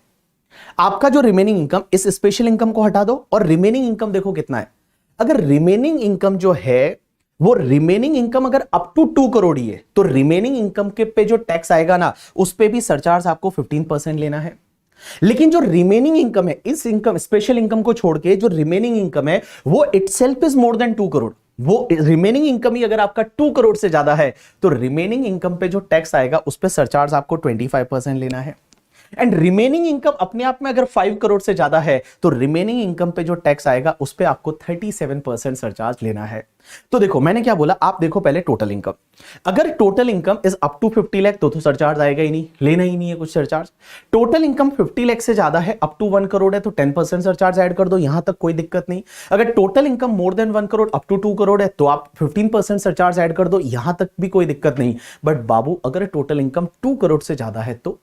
आपका जो रिमेनिंग इनकम, इस स्पेशल इनकम को हटा दो और रिमेनिंग इनकम देखो कितना है। अगर रिमेनिंग इनकम जो है वो रिमेनिंग इनकम अगर अप टू 2 करोड़ ही है तो रिमेनिंग इनकम के पे जो टैक्स आएगा ना उस पे भी सरचार्ज आपको 15% लेना है। लेकिन जो रिमेनिंग इनकम है, इस इनकम स्पेशल इनकम को छोड़ के जो रिमेनिंग इनकम है वो itself is more than 2 crore. वो रिमेनिंग इनकम ही अगर आपका 2 करोड़ से ज्यादा है तो रिमेनिंग इनकम पे जो टैक्स आएगा उस पे सरचार्ज आपको 25% लेना है। एंड रिमेनिंग इनकम अपने आप में अगर 5 करोड़ से ज्यादा है तो रिमेनिंग इनकम पे जो टैक्स आएगा उस पे आपको 37% सरचार्ज लेना है। तो देखो मैंने क्या बोला, आप देखो पहले टोटल इनकम। अगर total income is up to 50 lakh तो सरचार्ज आएगा ही नहीं, लेना ही नहीं है कुछ सरचार्ज। टोटल इनकम 50 लाख से ज्यादा है, अप टू 1 करोड़ है, तो 10% सरचार्ज ऐड कर दो, यहां तक कोई दिक्कत नहीं। अगर total income more than 1 crore up to 2 crore है तो आप 15% सरचार्ज ऐड कर दो, यहां तक भी कोई दिक्कत नहीं। बट बाबू अगर टोटल इनकम 2 करोड़ से ज्यादा है तो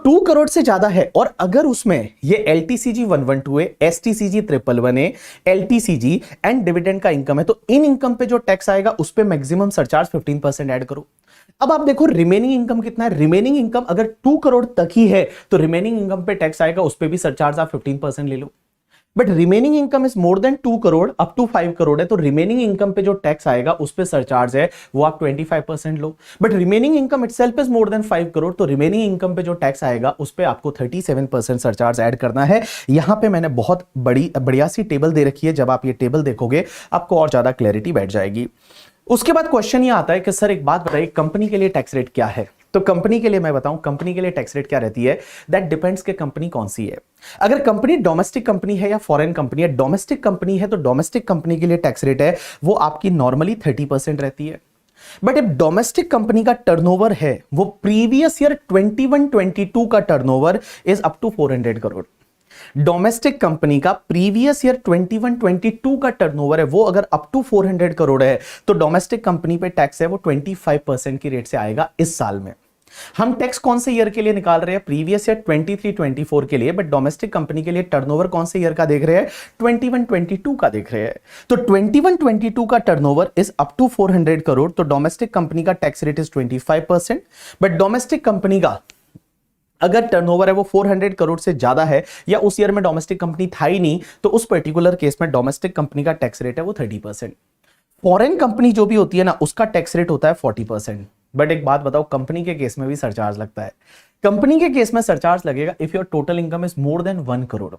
2 करोड़ से ज्यादा है और अगर उसमें ये LTCG 112A, STCG 111A, LTCG and dividend का इनकम है तो इन इनकम पे जो टैक्स आएगा उस पे मैक्सिमम सरचार्ज 15% ऐड करो। अब आप देखो रिमेनिंग इनकम कितना है। रिमेनिंग इनकम अगर 2 करोड़ तक ही है तो रिमेनिंग इनकम पे टैक्स आएगा, उस पे भी सरचार्ज आप 15% ले लो। But remaining income is more than 2 crore up to 5 crore है तो रिमेनिंग इनकम पे जो टैक्स आएगा उस पे सरचार्ज है वो आप 25% लो। But remaining income itself is more than 5 crore तो रिमेनिंग इनकम पे जो टैक्स आएगा उस पे आपको 37% सरचार्ज ऐड करना है। यहां पे मैंने बहुत बढ़िया सी टेबल दे रखी है, जब आप ये टेबल देखोगे आपको और ज्यादा क्लैरिटी बैठ जाएगी। उसके बाद क्वेश्चन ये आता है कि सर एक बात बताइए, कंपनी के लिए टैक्स रेट क्या है? तो कंपनी के लिए मैं बताऊं, कंपनी के लिए टैक्स रेट क्या रहती है, दैट डिपेंड्स कि कंपनी कौन सी है। अगर कंपनी डोमेस्टिक कंपनी है या फॉरेन कंपनी है, डोमेस्टिक कंपनी है तो डोमेस्टिक कंपनी के लिए टैक्स रेट है वो आपकी नॉर्मली 30% रहती है। बट इफ डोमेस्टिक कंपनी का टर्नओवर है वो प्रीवियस ईयर 21-22 का turnover is up to 400 crore. Domestic company का प्रीवियस ईयर 21-22 का टर्नओवर है वो अगर अप टू 400 करोड़ है तो डोमेस्टिक कंपनी पे टैक्स है वो 25% की रेट से आएगा इस साल में। हम टैक्स कौन से ईयर के लिए निकाल रहे हैं? प्रीवियस ईयर 23-24 के लिए, बट डोमेस्टिक कंपनी के लिए टर्नओवर कौन से ईयर का देख रहे हैं? 21-22 का देख रहे हैं। तो 21-22 का turnover is up to 400 crore, तो डोमेस्टिक कंपनी का tax rate is 25%। But domestic company का अगर टर्नओवर है वो 400 करोड़ से ज्यादा है, या उस ईयर में डोमेस्टिक कंपनी था ही नहीं, तो उस पर्टिकुलर केस में डोमेस्टिक कंपनी का टैक्स रेट है वो 30%। फॉरेन कंपनी जो भी होती है ना, उसका टैक्स रेट होता है 40%। बट एक बात बताओ, कंपनी के केस में भी सरचार्ज लगता है। कंपनी के केस में सरचार्ज लगेगा if your total income is more than 1 crore.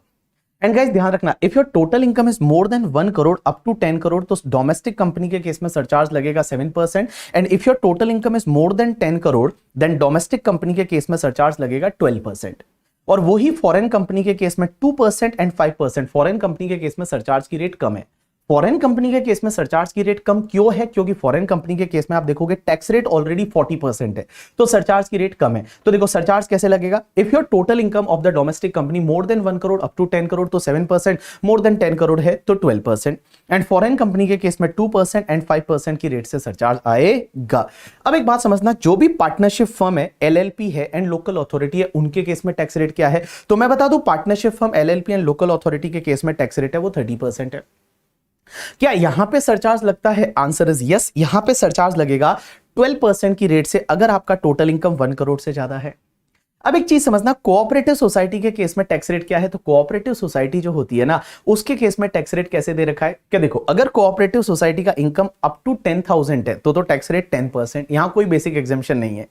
And guys ध्यान रखना, if your total income is more than 1 crore up to 10 crore, तो डोमेस्टिक कंपनी के केस में सरचार्ज लगेगा 7%। And if your total income is more than 10 crore, then domestic company के case में surcharge लगेगा 12%। और वही फॉरेन कंपनी के केस में 2% एंड 5%। फॉरेन कंपनी के केस में सरचार्ज की रेट कम है। फॉरेन कंपनी के केस में सरचार्ज की रेट कम क्यों है? क्योंकि फॉरेन कंपनी के केस में आप देखोगे टैक्स रेट ऑलरेडी 40% है, तो सरचार्ज की रेट कम है। तो देखो सरचार्ज कैसे लगेगा, if your total income of the domestic company more than 1 crore up to 10 crore तो 7%, मोर देन 10 करोड़ है तो 12%, एंड फॉरेन कंपनी के केस में 2% एंड 5% की रेट से सरचार्ज आएगा। अब एक बात समझना, जो भी पार्टनरशिप फर्म है, एलएलपी है एंड लोकल अथॉरिटी है, उनके केस में टैक्स रेट क्या है? तो मैं बता दूं, partnership firm, LLP and local authority के केस में टैक्स रेट है वो 30% है। क्या यहां पे सरचार्ज लगता है? आंसर इज यस, यहां पे सरचार्ज लगेगा 12% की रेट से अगर आपका टोटल इनकम 1 करोड़ से ज्यादा है। अब एक चीज समझना, कोऑपरेटिव सोसाइटी के केस में टैक्स रेट क्या है? तो कोऑपरेटिव सोसाइटी जो होती है ना, उसके केस में टैक्स रेट कैसे दे रखा है? क्या देखो, अगर कोऑपरेटिव सोसाइटी का इनकम अप टू 10,000 है तो टैक्स रेट 10%। यहां कोई बेसिक एग्जेम्पशन नहीं है।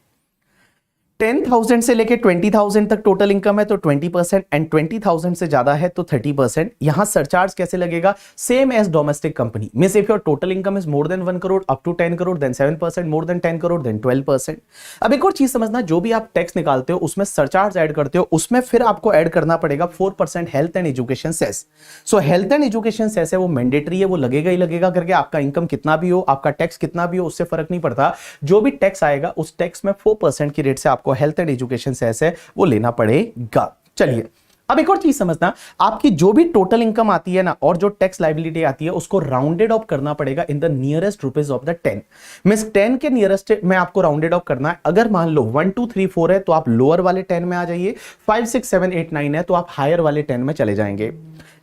10,000 से लेके 20,000 तक टोटल इनकम है तो 20%, एंड 20,000 से ज्यादा है तो 30%। यहां सरचार्ज कैसे लगेगा? Same as domestic company. Means if your total income is more than 1 crore up to 10 crore then 7%, more than 10 crore then 12%। अब एक और चीज समझना, जो भी आप टैक्स निकालते हो उसमें सरचार्ज ऐड करते हो, उसमें फिर आपको ऐड करना पड़ेगा 4% health and education cess. So health and education cess है वो मैंडेटरी है, वो लगेगा ही लगेगा करके, आपका इनकम कितना भी हो, आपका टैक्स कितना भी हो, उससे फर्क नहीं पड़ता। जो भी टैक्स आएगा उस टैक्स में 4% की रेट से आपको हेल्थ एंड एजुकेशन सेस है वो लेना पड़ेगा। चलिए अब एक और चीज समझना, आपकी जो भी टोटल इनकम आती है ना और जो टैक्स लायबिलिटी आती है उसको राउंडेड ऑफ करना पड़ेगा in the nearest rupees of the 10। Means 10 के नियरेस्ट में आपको राउंडेड ऑफ करना है। अगर मान लो 1 2 3 4 है तो आप लोअर वाले 10 में आ जाइए, 5 6 7 8 9 है तो आप हायर वाले 10 में चले जाएंगे।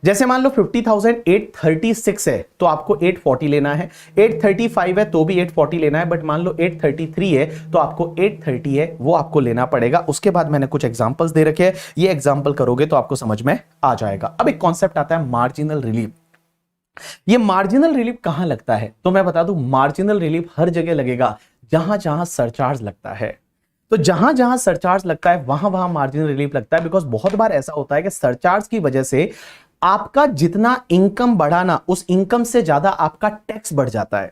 जैसे मान लो 50,836 है तो आपको 840 लेना है, 835 है तो भी 840 लेना है, बट मान लो 833 है तो आपको 830 है वो आपको लेना पड़ेगा। उसके बाद मैंने कुछ एग्जांपल्स दे रखे हैं, ये एग्जांपल करोगे तो आपको समझ में आ जाएगा। अब एक कॉन्सेप्ट आता है मार्जिनल रिलीफ। ये मार्जिनल रिलीफ कहां लगता है? तो मैं बता दूं, मार्जिनल रिलीफ हर जगह लगेगा जहां जहां सरचार्ज लगता है। तो जहां जहां सरचार्ज लगता है वहां वहां मार्जिनल रिलीफ लगता है। बिकॉज बहुत बार ऐसा होता है कि सरचार्ज की वजह से आपका जितना इनकम बढ़ा ना, उस इनकम से ज्यादा आपका टैक्स बढ़ जाता है।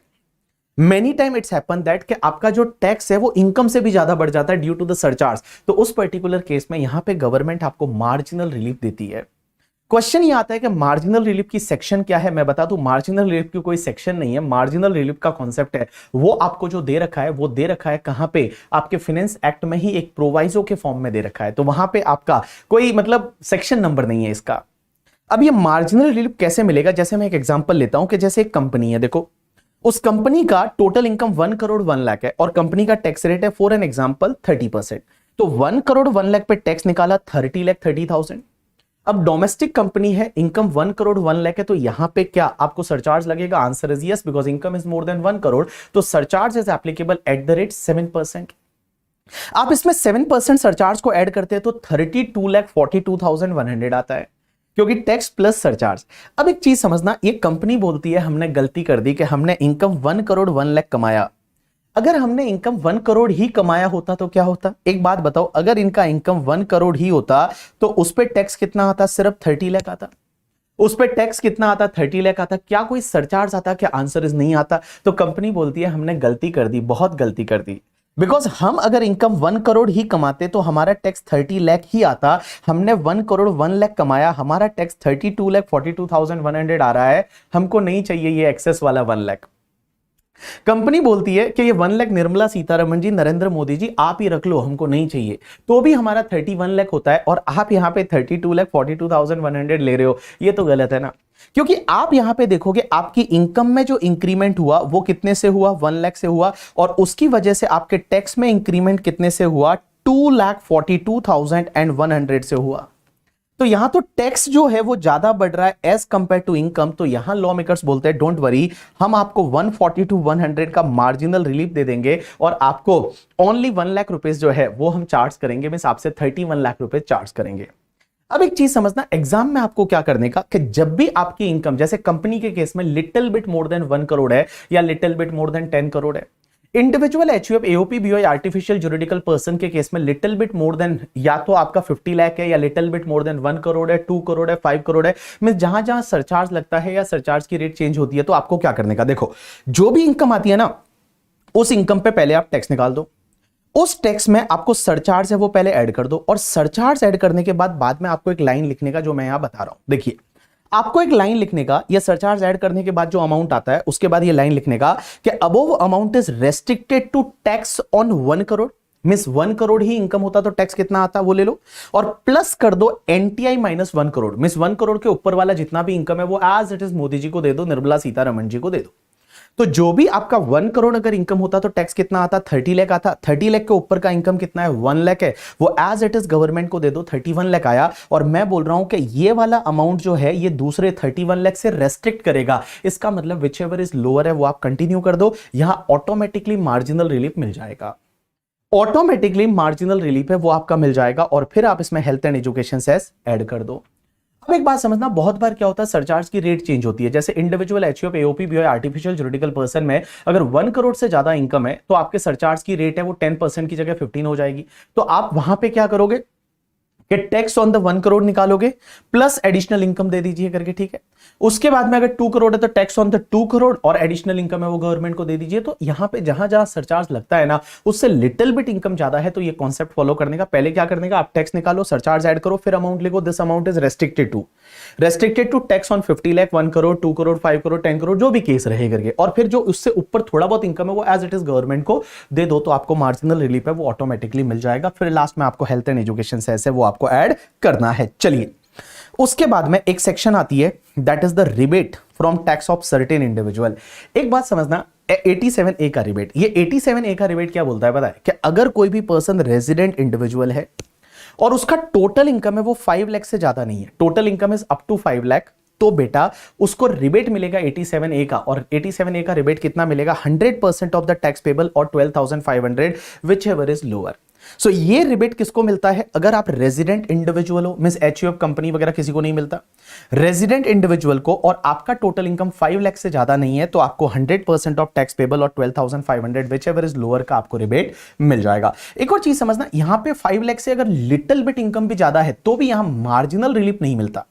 Many time it's happen that कि आपका जो टैक्स है वो इनकम से भी ज्यादा बढ़ जाता है ड्यू टू द सरचार्ज। तो उस पर्टिकुलर केस में यहां पे गवर्नमेंट आपको मार्जिनल रिलीफ देती है। क्वेश्चन ये आता है कि मार्जिनल रिलीफ की सेक्शन क्या है? मैं बता दूं, मार्जिनल रिलीफ की कोई सेक्शन नहीं है। मार्जिनल रिलीफ का कॉन्सेप्ट है वो आपको जो दे रखा है वो दे रखा है कहां पे? आपके फाइनेंस एक्ट में ही एक प्रोवाइजो के फॉर्म में दे रखा है। तो वहां पे आपका कोई मतलब सेक्शन नंबर नहीं है इसका। अब ये मार्जिनल रिलीफ कैसे मिलेगा? जैसे मैं एक एग्जांपल लेता हूं कि जैसे एक कंपनी है, देखो उस कंपनी का टोटल इनकम 1 करोड़ 1 लाख है और कंपनी का टैक्स रेट है फॉर एन एग्जांपल 30%। तो 1 करोड़ 1 लाख पे टैक्स निकाला 30 लाख 30,000। अब डोमेस्टिक कंपनी है, इनकम 1 करोड़ 1 लाख है, तो यहां पे क्या आपको सरचार्ज लगेगा? Answer is yes, because income is more than 1 crore, तो surcharge is applicable at the rate 7%। आप इसमें 7% सरचार्ज को ऐड करते हैं तो 32,42,100 आता है, क्योंकि टैक्स प्लस सरचार्ज। अब एक चीज समझना, ये कंपनी बोलती है हमने गलती कर दी कि हमने इनकम 1 करोड़ 1 लाख कमाया। अगर हमने इनकम 1 करोड़ ही कमाया होता तो क्या होता? एक बात बताओ, अगर इनका इनकम 1 करोड़ ही होता तो उस पर टैक्स कितना आता? सिर्फ 30 लाख आता। उस पर टैक्स कितना आता? 30 लाख आता। क्या कोई सरचार्ज आता? क्या आंसर इज नहीं आता। तो कंपनी बोलती है हमने गलती कर दी, बहुत गलती कर दी। बिकॉज हम अगर इनकम 1 करोड़ ही कमाते तो हमारा टैक्स 30 लाख ही आता। हमने 1 करोड़ 1 लाख कमाया, हमारा टैक्स 32,42,100 आ रहा है। हमको नहीं चाहिए ये एक्सेस वाला 1 लाख। कंपनी बोलती है कि ये 1 लाख निर्मला सीतारमण जी, नरेंद्र मोदी जी आप ही रख लो, हमको नहीं चाहिए। तो भी हमारा 31 लाख होता है और आप यहां पे 32,42,100 ले रहे हो, ये तो गलत है ना। क्योंकि आप यहां पे देखोगे आपकी इनकम में जो इंक्रीमेंट हुआ वो कितने से हुआ, 1 लाख से हुआ, और उसकी वजह से आपके टैक्स में इंक्रीमेंट कितने से हुआ, 2,42,100 से हुआ। तो यहां तो टैक्स जो है वो ज्यादा बढ़ रहा है एज कंपेयर टू इनकम। तो यहां लॉ मेकर्स बोलते हैं डोंट वरी, हम आपको 140 to 100 का मार्जिनल रिलीफ दे देंगे और आपको ओनली 1 लाख रुपीस जो है वो हम चार्ज करेंगे, मींस आपसे 31 लाख रुपए चार्ज करेंगे। अब एक चीज समझना, एग्जाम में आपको क्या करने का कि जब भी आपकी इनकम, जैसे कंपनी के केस में little bit more than 1 crore है या little bit more than 10 crore है, individual HUF AOP BOI artificial juridical person के केस में लिटिल बिट मोर देन या तो आपका 50 लाख है या little bit more than 1 crore है, 2 करोड़ है, 5 करोड़ है, मींस जहां जहां सरचार्ज लगता है या सरचार्ज की रेट चेंज होती है, तो आपको क्या करने का, देखो जो भी इनकम आती है ना उस इनकम पे पहले आप टैक्स निकाल दो, उस टैक्स में आपको सरचार्ज है वो पहले ऐड कर दो, और सरचार्ज ऐड करने के बाद में आपको एक लाइन लिखने का जो मैं यहां बता रहा हूं। देखिए आपको एक लाइन लिखने का, ये सरचार्ज ऐड करने के बाद जो अमाउंट आता है उसके बाद ये लाइन लिखने का कि above amount is restricted to tax on 1 crore, means 1 crore ही इनकम होता तो टैक्स कितना आता वो ले लो, और प्लस कर दो NTI minus 1 crore, means 1 crore के ऊपर वाला जितना भी इनकम है वो as it is Modi ji को दे दो, निर्मला सीतारमण जी को दे दो। तो जो भी आपका 1 करोड़ अगर इनकम होता तो टैक्स कितना आता, 30 लाख आता, 30 लाख के ऊपर का इनकम कितना है, 1 लाख है, वो एज इट इज गवर्नमेंट को दे दो, 31 लाख आया। और मैं बोल रहा हूं कि ये वाला अमाउंट जो है ये दूसरे 31 लाख से रेस्ट्रिक्ट करेगा, इसका मतलब विच एवर इज लोअर है वो आप कंटिन्यू कर दो, यहां ऑटोमेटिकली मार्जिनल रिलीफ मिल जाएगा, ऑटोमेटिकली मार्जिनल रिलीफ है वो आपका मिल जाएगा, और फिर आप इसमें health and education cess add कर दो। अब एक बात समझना, बहुत बार क्या होता है सरचार्ज की रेट चेंज होती है, जैसे individual HUF AOP BOI artificial juridical person में अगर 1 करोड़ से ज्यादा इनकम है तो आपके सरचार्ज की रेट है वो 10% की जगह 15 हो जाएगी। तो आप वहां पे क्या करोगे कि टैक्स ऑन द 1 करोड़ निकालोगे प्लस एडिशनल इनकम दे दीजिए करके, ठीक है। उसके बाद में अगर 2 करोड़ है तो टैक्स ऑन द 2 करोड़ और एडिशनल इनकम है वो गवर्नमेंट को दे दीजिए। तो यहां पे जहां जहां सरचार्ज लगता है ना उससे लिटिल बिट इनकम ज्यादा है, तो ये कॉन्सेप्ट फॉलो करने का, पहले क्या करने का, आप टैक्स निकालो, सरचार्ज ऐड करो, फिर अमाउंट लिखो, this amount is restricted to tax on 50 lakh, 1 crore, 2 crore, 5 crore, 10 crore, जो भी केस रहे करके, और फिर जो उससे ऊपर थोड़ा बहुत इनकम है वो एज इट इज गवर्नमेंट को दे दो, तो आपको मार्जिनल रिलीफ है वो ऑटोमेटिकली मिल जाएगा। फिर लास्ट में आपको हेल्थ एंड एजुकेशन से ऐसे वो आपको ऐड करना है। चलिए उसके बाद में एक सेक्शन आती है that is the rebate from tax of certain individual. एक बात समझना, 87A का रिबेट, ये 87A का रिबेट क्या बोलता है पता है कि अगर कोई भी पर्सन रेजिडेंट इंडिविजुअल है और उसका टोटल इनकम है वो 5 लाख से ज्यादा नहीं है, total income is up to 5 lakh, तो बेटा उसको रिबेट मिलेगा 87A का, और 87A का रिबेट कितना मिलेगा, 100% ऑफ द टैक्स पेबल और 12,500 विच एवर इज लोअर। सो ये रिबेट किसको मिलता है, अगर आप रेजिडेंट इंडिविजुअल हो, मींस एचयूएफ कंपनी वगैरह किसी को नहीं मिलता, रेजिडेंट इंडिविजुअल को, और आपका टोटल इनकम 5 लाख से ज्यादा नहीं है, तो आपको 100% ऑफ टैक्स पेबल और 12,500 विच एवर इज लोअर का आपको रिबेट मिल जाएगा। एक और चीज समझना, यहां पे 5 लाख से अगर लिटिल बिट इनकम भी ज्यादा है तो भी यहां मार्जिनल रिलीफ नहीं मिलता,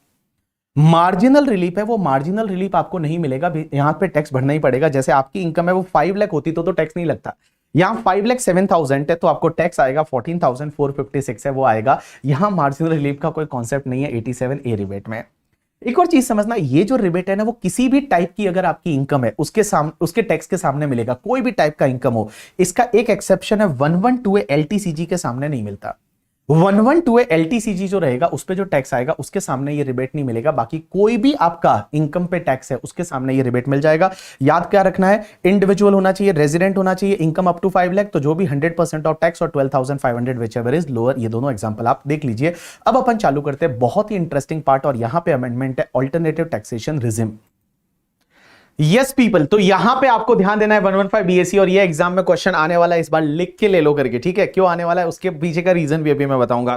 मार्जिनल रिलीफ है वो मार्जिनल रिलीफ आपको नहीं मिलेगा, यहां पे टैक्स भरना ही पड़ेगा। जैसे आपकी इनकम है वो 5 लाख होती तो टैक्स नहीं लगता, यहां 5,07,000 है तो आपको टैक्स आएगा 14,456 है वो आएगा, यहां मार्जिनल रिलीफ का कोई कॉन्सेप्ट नहीं है 87A रिबेट में। एक और चीज समझना, ये जो रिबेट है ना वो किसी भी टाइप की अगर आपकी इनकम है उसके टैक्स के सामने मिलेगा, कोई भी टाइप का इनकम हो। इसका एक एक्सेप्शन है 112A LTCG के सामने नहीं मिलता, 112A LTCG जो रहेगा उस पे जो टैक्स आएगा उसके सामने ये रिबेट नहीं मिलेगा, बाकी कोई भी आपका इनकम पे टैक्स है उसके सामने ये रिबेट मिल जाएगा। याद क्या रखना है, इंडिविजुअल होना चाहिए, रेजिडेंट होना चाहिए, इनकम अप टू 5 लाख, तो जो भी 100% ऑफ टैक्स और 12,500 विच एवर इज लोअर, ये दोनों एग्जांपल आप देख लीजिए। अब अपन चालू करते हैं बहुत ही इंटरेस्टिंग पार्ट, और यहां पे अमेंडमेंट है alternative taxation regime. Yes people, तो यहां पे आपको ध्यान देना है 115 BAC, और ये एग्जाम में क्वेश्चन आने वाला है, इस बार लिख के ले लो करके, ठीक है। क्यों आने वाला है उसके पीछे का रीजन भी अभी मैं बताऊंगा।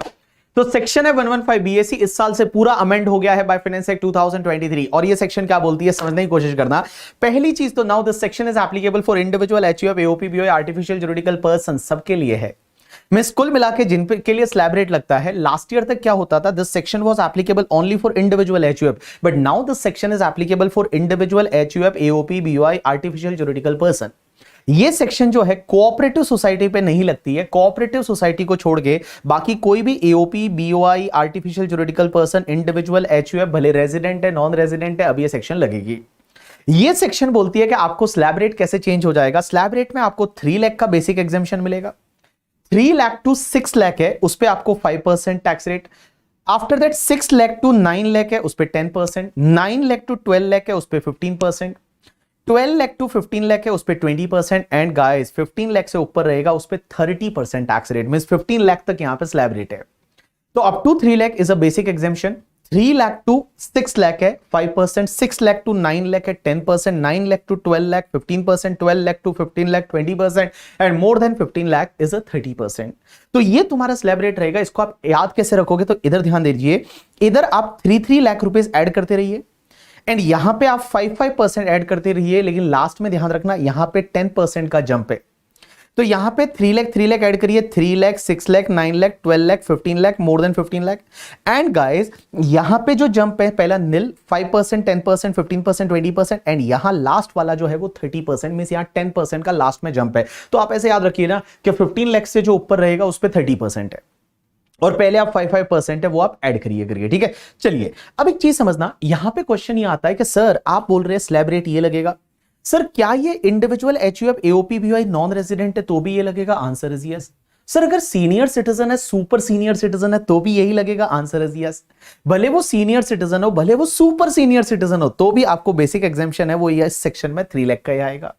तो सेक्शन है 115 BAC, इस साल से पूरा अमेंड हो गया है बाय फाइनेंस एक्ट 2023, और ये सेक्शन क्या बोलती है समझने की कोशिश करना। पहली चीज तो now this section is applicable for individual HUF AOP BOI artificial juridical person, सबके लिए है, मींस कुल मिला के जिन के लिए स्लैब रेट लगता है। लास्ट ईयर तक क्या होता था, this section was applicable only for individual HUF, but now this section is applicable for individual HUF AOP BOI artificial juridical person. ये सेक्शन जो है कोऑपरेटिव सोसाइटी पे नहीं लगती है, कोऑपरेटिव सोसाइटी को छोड़ के बाकी कोई भी AOP BOI artificial juridical person, individual HUF, भले रेजिडेंट है नॉन रेजिडेंट है, अब ये सेक्शन लगेगी। ये सेक्शन बोलती है कि आपको स्लैब रेट कैसे चेंज हो जाएगा। स्लैब रेट में आपको 3 लाख का बेसिक एग्जेम्पशन मिलेगा, 3 लाख टू 6 लाख है उस पे आपको 5% tax rate, after that 6 lakh to 9 lakh है उस पर 10%, 9 लाख टू 12 लाख है उस पर 15%, 12 लाख टू 15 लाख है उस पे 20%, एंड गाइस 15 लाख से ऊपर रहेगा उस पे 30% टैक्स रेट, मींस 15 लाख तक यहां पे स्लैब रेट है। तो up to 3 lakh is a basic exemption, 3 lakh to 6 lakh है 5%, 6 लाख टू 9 लाख है 10%, 9 lakh to 12 lakh 15%, 12 lakh to 15 lakh 20%, and more than 15 lakh is a 30%। तो ये तुम्हारा स्लैब रेट रहेगा। इसको आप याद कैसे रखोगे, तो इधर ध्यान दीजिए, इधर आप 3 लाख रुपीज ऐड करते रहिए एंड यहां पे आप 5% ऐड करते रहिए, लेकिन लास्ट में ध्यान रखना यहां पे 10% का जंप है। तो यहां पे 3 लाख ऐड करिए, 3 लाख, 6 लाख, 9 लाख, 12 लाख, 15 लाख, मोर देन 15 लाख। एंड गाइस यहां पे जो जंप है, पहला नील, 5%, 10%, 15%, 20%, एंड यहां लास्ट वाला जो है वो 30%, मींस यहां 10% का लास्ट में जंप है। तो आप ऐसे याद रखिए ना कि 15 लाख से जो ऊपर रहेगा उस पर 30% है और पहले आप 5% है वो आप ऐड करिए, ठीक है। चलिए अब एक चीज समझना, यहां पे क्वेश्चन ये आता है कि सर आप बोल रहे हैं स्लैब रेट ये लगेगा, सर क्या ये इंडिविजुअल एचयूएफ एओपीबीवाई नॉन रेजिडेंट है तो भी ये लगेगा? Answer is yes. सर अगर सीनियर सिटीजन है, सुपर सीनियर सिटीजन है तो भी यही लगेगा? Answer is yes. भले वो सीनियर सिटीजन हो, भले वो सुपर सीनियर सिटीजन हो, तो भी आपको बेसिक एग्जेम्पशन है वो इस सेक्शन में 3 लाख का ही आएगा।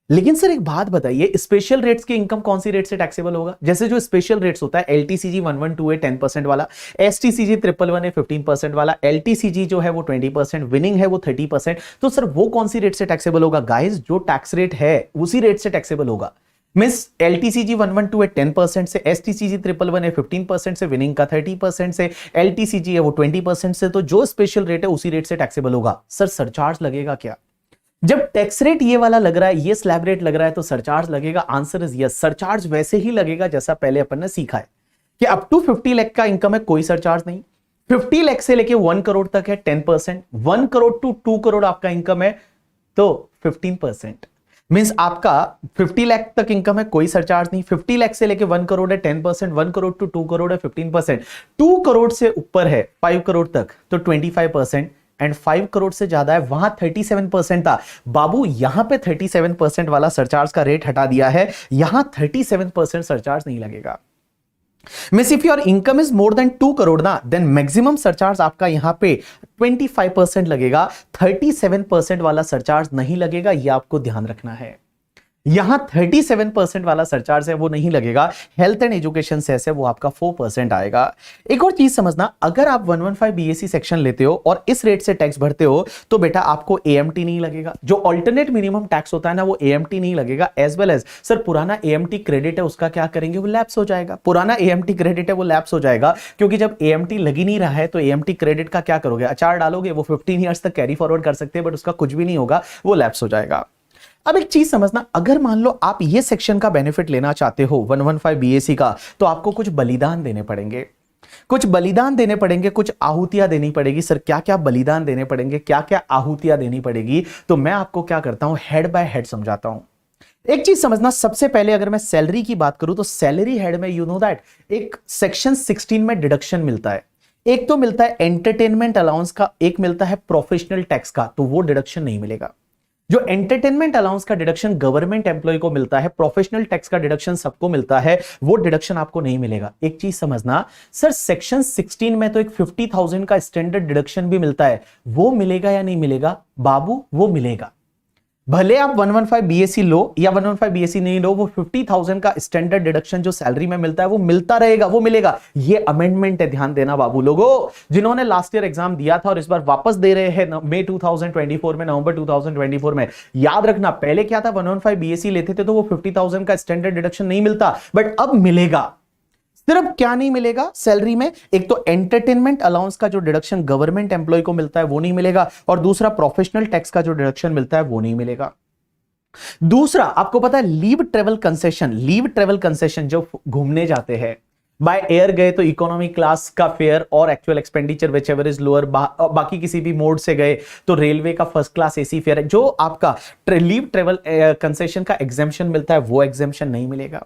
लेकिन सर एक बात बताइए, स्पेशल रेट्स की इनकम कौन सी रेट से टैक्सेबल होगा? जैसे जो स्पेशल रेट्स होता है, एलटीसीजी 112 है 10% वाला, एसटीसीजी 111 है 15% वाला, एलटीसीजी जो है वो 20%, विनिंग है वो 30%। तो सर वो कौन सी रेट से टैक्सेबल होगा? गाइस जो टैक्स रेट है उसी रेट से टैक्सेबल होगा। मींस एलटीसीजी 112 है 10% से, एसटीसीजी 111 है 15% से, विनिंग का 30% से, एलटीसीजी है वो 20% से। तो जो स्पेशल रेट है उसी रेट से टैक्सेबल होगा। सर सरचार्ज लगेगा क्या? जब टैक्स रेट ये वाला लग रहा है, ये स्लैब रेट लग रहा है, तो सरचार्ज लगेगा? Answer is yes. सरचार्ज वैसे ही लगेगा जैसा पहले अपन ने सीखा है कि अप टू 50 लाख का इनकम है कोई सरचार्ज नहीं, 50 लाख से लेके 1 करोड़ तक है 10%, 1 करोड़ टू 2 करोड़ आपका इनकम है तो 15%। मींस आपका 50 लाख तक इनकम है कोई सरचार्ज नहीं, 50 लाख से लेके 1 करोड़ है 10%, 1 करोड़ टू 2 करोड़ है 15%, 2 करोड़ से ऊपर है 5 करोड़ तक तो 25%, एंड 5 करोड़ से ज्यादा है वहां 37% था। बाबू यहां पे 37% वाला सरचार्ज का रेट हटा दिया है, यहां 37% सरचार्ज नहीं लगेगा। Means if your income is more than 2 crore ना, देन मैक्सिमम सरचार्ज आपका यहां पे 25% लगेगा, 37% वाला सरचार्ज नहीं लगेगा। यह आपको ध्यान रखना है। यहां 37% वाला सरचार्ज है वो नहीं लगेगा, हेल्थ एंड एजुकेशन सेस है वो आपका 4% आएगा। एक और चीज समझना, अगर आप 115 बीएससी सेक्शन लेते हो और इस रेट से टैक्स भरते हो तो बेटा आपको एएमटी नहीं लगेगा। जो अल्टरनेट मिनिमम टैक्स होता है ना वो एएमटी नहीं लगेगा। एज वेल एज सर पुराना एएमटी क्रेडिट है उसका क्या करेंगे, वो लैप्स हो जाएगा। पुराना एएमटी क्रेडिट है वो लैप्स हो जाएगा, क्योंकि जब एएमटी लगी नहीं रहा है तो एएमटी क्रेडिट का क्या करोगे, अचार डालोगे, वो 15 ईयर्स तक कैरी फॉरवर्ड कर सकते हैं बट उसका कुछ भी नहीं होगा, वो लैप्स हो जाएगा। अब एक चीज समझना, अगर मान लो आप ये सेक्शन का बेनिफिट लेना चाहते हो 115 बीएससी का, तो आपको कुछ बलिदान देने पड़ेंगे, कुछ बलिदान देने पड़ेंगे, कुछ आहूतियां देनी पड़ेगी। सर क्या क्या बलिदान देने पड़ेंगे, क्या क्या आहूतियां देनी पड़ेगी? तो मैं आपको क्या करता हूं, हेड बाय हेड समझाता हूं। एक चीज समझना, सबसे पहले अगर मैं सैलरी की बात करूं तो सैलरी हेड में यू नो दैट एक सेक्शन 16 में डिडक्शन मिलता है। एक तो मिलता है एंटरटेनमेंट अलाउंस का, एक मिलता है प्रोफेशनल टैक्स का, तो वो डिडक्शन नहीं मिलेगा। जो एंटरटेनमेंट अलाउंस का डिडक्शन गवर्नमेंट एम्प्लॉय को मिलता है, प्रोफेशनल टैक्स का डिडक्शन सबको मिलता है, वो डिडक्शन आपको नहीं मिलेगा। एक चीज समझना सर, सेक्शन 16 में तो एक 50,000 का स्टैंडर्ड डिडक्शन भी मिलता है, वो मिलेगा या नहीं मिलेगा? बाबू वो मिलेगा। भले आप 115 बीएससी लो या 115 बीएससी नहीं लो, वो 50,000 का स्टैंडर्ड डिडक्शन जो सैलरी में मिलता है वो मिलता रहेगा, वो मिलेगा। ये अमेंडमेंट है, ध्यान देना बाबू लोगों, जिन्होंने लास्ट ईयर एग्जाम दिया था और इस बार वापस दे रहे हैं मई 2024 में, नवंबर 2024 में। याद रखना पहले क्या था, 115 बीएससी लेते थे तो वो 50,000 का स्टैंडर्ड डिडक्शन नहीं मिलता, बट अब मिलेगा। सिर्फ क्या नहीं मिलेगा सैलरी में, एक तो एंटरटेनमेंट अलाउंस का जो डिडक्शन गवर्नमेंट एम्प्लॉय को मिलता है वो नहीं मिलेगा, और दूसरा प्रोफेशनल टैक्स का जो डिडक्शन मिलता है वो नहीं मिलेगा। दूसरा आपको पता है leave travel concession, leave travel concession जो घूमने जाते हैं, बाय एयर गए तो इकोनॉमी क्लास का फेयर और actual expenditure which ever is lower, बाकी किसी भी मोड से गए तो रेलवे का फर्स्ट क्लास एसी फेयर है, जो आपका लीव ट्रेवल कंसेशन का एग्जेम्पशन मिलता है वो एग्जेम्पशन नहीं मिलेगा।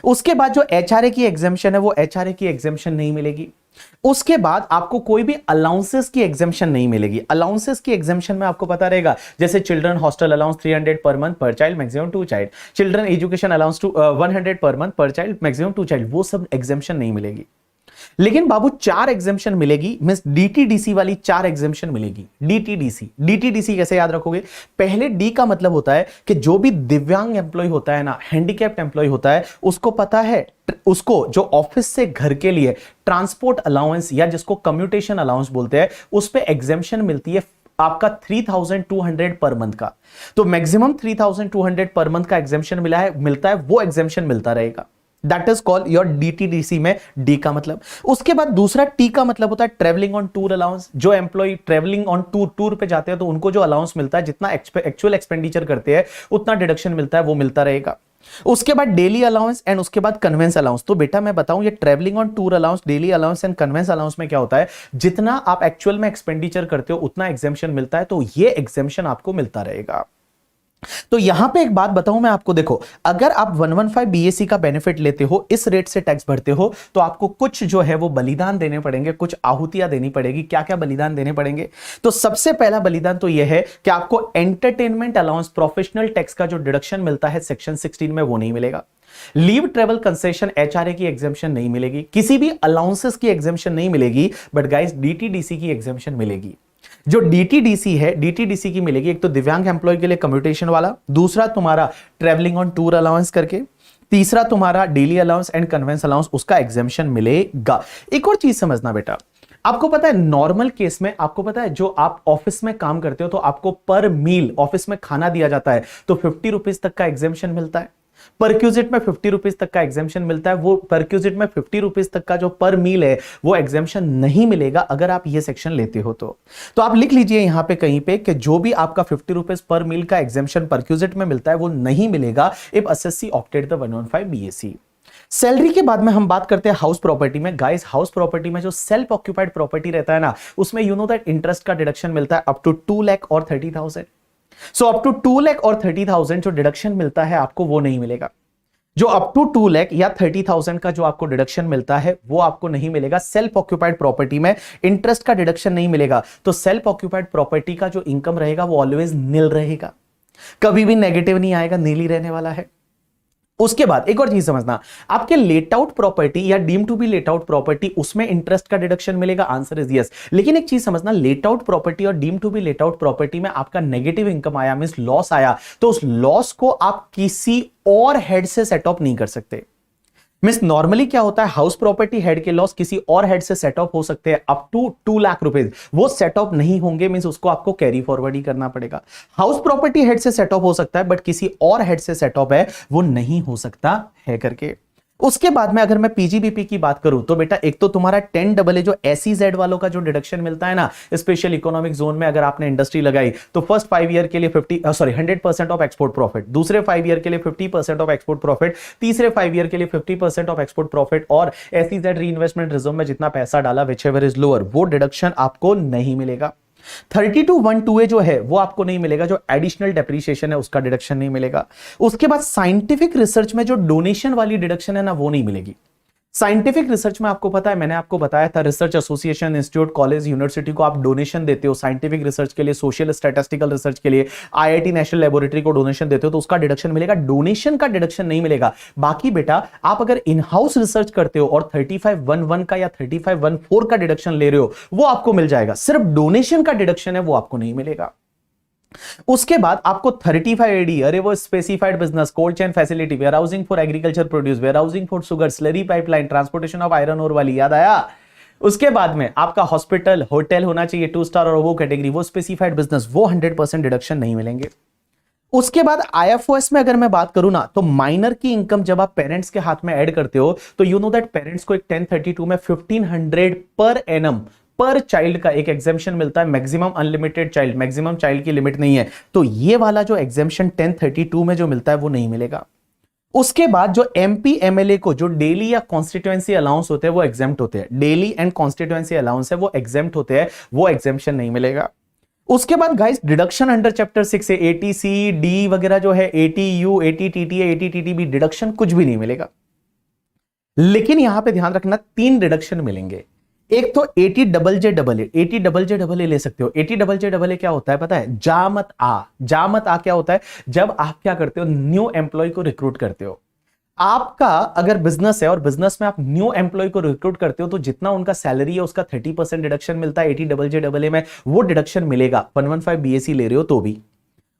उसके बाद जो एचआरए की एग्जेम्पशन है वो एचआरए की एग्जेम्पशन नहीं मिलेगी। उसके बाद आपको कोई भी अलाउंसेस की एग्जेम्पशन नहीं मिलेगी। अलाउंसेस की एग्जेम्पशन में आपको पता रहेगा, जैसे children hostel allowance 300 per month पर child, maximum 2 child, children education allowance 100 per month पर चाइल्ड, मैक्सिमम 2 चाइल्ड, वो सब एग्जेम्पशन नहीं मिलेगी। लेकिन बाबू 4 एग्जेम्पशन मिलेगी, मींस डीटीडीसी वाली 4 एग्जेम्पशन मिलेगी। डीटीडीसी कैसे याद रखोगे? पहले डी का मतलब होता है कि जो भी दिव्यांग एम्प्लॉय होता है ना, हैंडीकैप्ड एम्प्लॉय होता है, उसको पता है, उसको जो ऑफिस से घर के लिए ट्रांसपोर्ट अलाउंस या जिसको कम्यूटेशन अलाउंस बोलते हैं, उस पे एग्जेम्पशन मिलती है आपका 3200 पर मंथ का। तो मैक्सिमम 3200 पर मंथ का एग्जेम्पशन मिलता है, वो एग्जेम्पशन मिलता रहेगा। That is called your DTDC में डी का मतलब। उसके बाद दूसरा टी का मतलब होता है ट्रेवलिंग ऑन टूर अलाउंस। जो एम्प्लॉय ट्रेवलिंग ऑन टूर पे जाते हैं तो उनको जो अलाउंस मिलता है, जितना एक्चुअल एक्सपेंडिचर करते हैं उतना डिडक्शन मिलता है, वो मिलता रहेगा। उसके बाद डेली अलाउंस एंड उसके बाद कन्वेंस अलाउंस। तो बेटा मैं बताऊं, ये travelling on tour allowance, daily allowance and convince allowance में क्या होता है, जितना आप एक्चुअल में एक्सपेंडिचर करते हो उतना एग्जेम्पशन मिलता है, तो ये एग्जेम्पशन आपको मिलता रहेगा। तो यहां पे एक बात बताऊं मैं आपको, देखो अगर आप 115 बीएससी का बेनिफिट लेते हो, इस रेट से टैक्स भरते हो, तो आपको कुछ जो है वो बलिदान देने पड़ेंगे, कुछ आहुतियां देनी पड़ेगी। क्या क्या बलिदान देने पड़ेंगे? तो सबसे पहला बलिदान तो यह है कि आपको एंटरटेनमेंट अलाउंस, प्रोफेशनल टैक्स का जो डिडक्शन मिलता है सेक्शन 16 में, वो नहीं मिलेगा। लीव ट्रेवल कंसेशन, एचआरए की एग्जेम्पशन नहीं मिलेगी, किसी भी अलाउंसेस की एग्जेम्पशन नहीं मिलेगी, बट गाइस डीटीडीसी की एग्जेम्पशन मिलेगी। जो डीटीडीसी है, डीटीडीसी की मिलेगी एक तो दिव्यांग एम्प्लॉय के लिए कम्यूटेशन वाला, दूसरा तुम्हारा ट्रेवलिंग ऑन टूर अलाउंस करके, तीसरा तुम्हारा daily allowance and convince allowance, उसका एग्जेम्पशन मिलेगा। एक और चीज समझना बेटा, आपको पता है नॉर्मल केस में, आपको पता है जो आप ऑफिस में काम करते हो तो आपको पर मील ऑफिस में खाना दिया जाता है, तो 50 रुपीज तक का एग्जेम्पशन मिलता है। परक्यूजिट में 50 रुपीज तक का एग्जेम्पशन मिलता है। वो परक्यूजिट में 50 रुपीज तक का जो पर मील है वो एग्जेम्पशन नहीं मिलेगा अगर आप ये सेक्शन लेते हो। तो आप लिख लीजिए यहां पे कहीं पे कि जो भी आपका 50 रुपीज पर मील का एग्जेम्पशन परक्यूजिट में मिलता है वो नहीं मिलेगा if SSC opted the 115 BSc. Salary के बाद में हम बात करते हैं हाउस प्रॉपर्टी में। गाइस हाउस प्रॉपर्टी में जो सेल्फ ऑक्यूपाइड प्रॉपर्टी रहता है ना, उसमें यू नो दैट इंटरेस्ट का डिडक्शन मिलता है अप टू 2 लाख और 30,000। सो अप टू 2 लाख और 30,000 जो डिडक्शन मिलता है आपको, वो नहीं मिलेगा। जो अप टू 2 लाख या 30,000 का जो आपको डिडक्शन मिलता है वो आपको नहीं मिलेगा। सेल्फ ऑक्यूपाइड प्रॉपर्टी में इंटरेस्ट का डिडक्शन नहीं मिलेगा। तो सेल्फ ऑक्यूपाइड प्रॉपर्टी का जो इनकम रहेगा वो ऑलवेज नील रहेगा, कभी भी नेगेटिव नहीं आएगा, नील ही रहने वाला है। उसके बाद एक और चीज समझना, आपके लेट आउट प्रॉपर्टी या deem to be let out property, उसमें इंटरेस्ट का डिडक्शन मिलेगा, आंसर इज यस। लेकिन एक चीज समझना, लेट आउट प्रॉपर्टी और deem to be let out property में आपका नेगेटिव इनकम आया, मींस लॉस आया, तो उस लॉस को आप किसी और हेड से सेट ऑफ नहीं कर सकते। मींस नॉर्मली क्या होता है, हाउस प्रॉपर्टी हेड के लॉस किसी और हेड से सेट ऑफ हो सकते हैं अप टू 2 लाख रुपए, वो सेट ऑफ नहीं होंगे, मींस उसको आपको कैरी फॉरवर्ड ही करना पड़ेगा। हाउस प्रॉपर्टी हेड से सेट ऑफ हो सकता है बट किसी और हेड से सेट ऑफ है वो नहीं हो सकता है करके। उसके बाद में अगर मैं पीजीबीपी की बात करूं तो बेटा एक तो तुम्हारा 10AA जो एसईजेड वालों का जो डिडक्शन मिलता है ना, स्पेशल इकोनॉमिक जोन में अगर आपने इंडस्ट्री लगाई तो फर्स्ट 5 ईयर के लिए 100% ऑफ एक्सपोर्ट प्रॉफिट, दूसरे 5 ईयर के लिए 50% ऑफ एक्सपोर्ट प्रॉफिट, तीसरे 5 ईयर के लिए 50% ऑफ एक्सपोर्ट प्रॉफिट, और एसईजेड री इन्वेस्टमेंट रिजर्व में जितना पैसा डाला विचएवर इज लोअर, वो डिडक्शन आपको नहीं मिलेगा। 32(1)(2)A जो है वो आपको नहीं मिलेगा, जो एडिशनल डेप्रिसिएशन है उसका डिडक्शन नहीं मिलेगा। उसके बाद साइंटिफिक रिसर्च में जो डोनेशन वाली डिडक्शन है ना, वो नहीं मिलेगी। साइंटिफिक रिसर्च में आपको पता है, मैंने आपको बताया था, research association, institute, college, university को आप डोनेशन देते हो साइंटिफिक रिसर्च के लिए, सोशल स्टैटिस्टिकल रिसर्च के लिए, आईआईटी नेशनल लेबोरेटरी को डोनेशन देते हो तो उसका डिडक्शन मिलेगा, डोनेशन का डिडक्शन नहीं मिलेगा। बाकी बेटा आप अगर इन हाउस रिसर्च करते हो और 35(1)(1) का या 35(1)(4) का डिडक्शन ले रहे हो वो आपको मिल जाएगा, सिर्फ डोनेशन का डिडक्शन है वो आपको नहीं मिलेगा। उसके बाद आपको 35AD, अरे वो specified business, cold chain facility, warehousing for agriculture produce, warehousing for sugar, slurry pipeline, transportation of iron ore वाली, याद आया। उसके बाद में आपका हॉस्पिटल, होटल होना चाहिए 2 स्टार और वो कैटेगरी, वो स्पेसिफाइड बिजनेस, वो 100% डिडक्शन नहीं मिलेंगे। उसके बाद आईएफओएस में अगर मैं बात करूं ना, तो माइनर की इनकम जब आप पेरेंट्स के हाथ में ऐड करते हो तो यू नो दैट पेरेंट्स को एक 1032 में 1500 पर एनम पर चाइल्ड का एक एग्जेम्पशन मिलता है, maximum unlimited child, maximum child की लिमिट नहीं है। तो ये वाला जो एग्जेम्पशन 1032 में जो मिलता है वो नहीं मिलेगा। उसके बाद जो एमपी एमएलए को जो डेली या कॉन्स्टिट्यूएंसी अलाउंस होते हैं वो एग्जेम्प्ट होते हैं, डेली एंड कॉन्स्टिट्यूएंसी अलाउंस है वो एग्जेम्प्ट होते हैं, वो एग्जेम्पशन नहीं मिलेगा। उसके बाद गाइस डिडक्शन अंडर चैप्टर 6 है, एटीसी डी वगैरह जो है, एटीयू, एटीटीटीए, एटीटीटीबी, डिडक्शन कुछ भी नहीं मिलेगा। लेकिन यहां पे ध्यान रखना 3 डिडक्शन मिलेंगे। एक तो 80JJAA, 80JJAA ले सकते हो। 80JJAA क्या होता है पता है, जा मत आ क्या होता है, जब आप क्या करते हो, न्यू एम्प्लॉय को रिक्रूट करते हो, आपका अगर बिजनेस है और बिजनेस में आप न्यू एम्प्लॉय को रिक्रूट करते हो तो जितना उनका सैलरी है उसका 30% डिडक्शन मिलता है 80JJAA में, वो डिडक्शन मिलेगा 115 बीएससी ले रहे हो तो भी।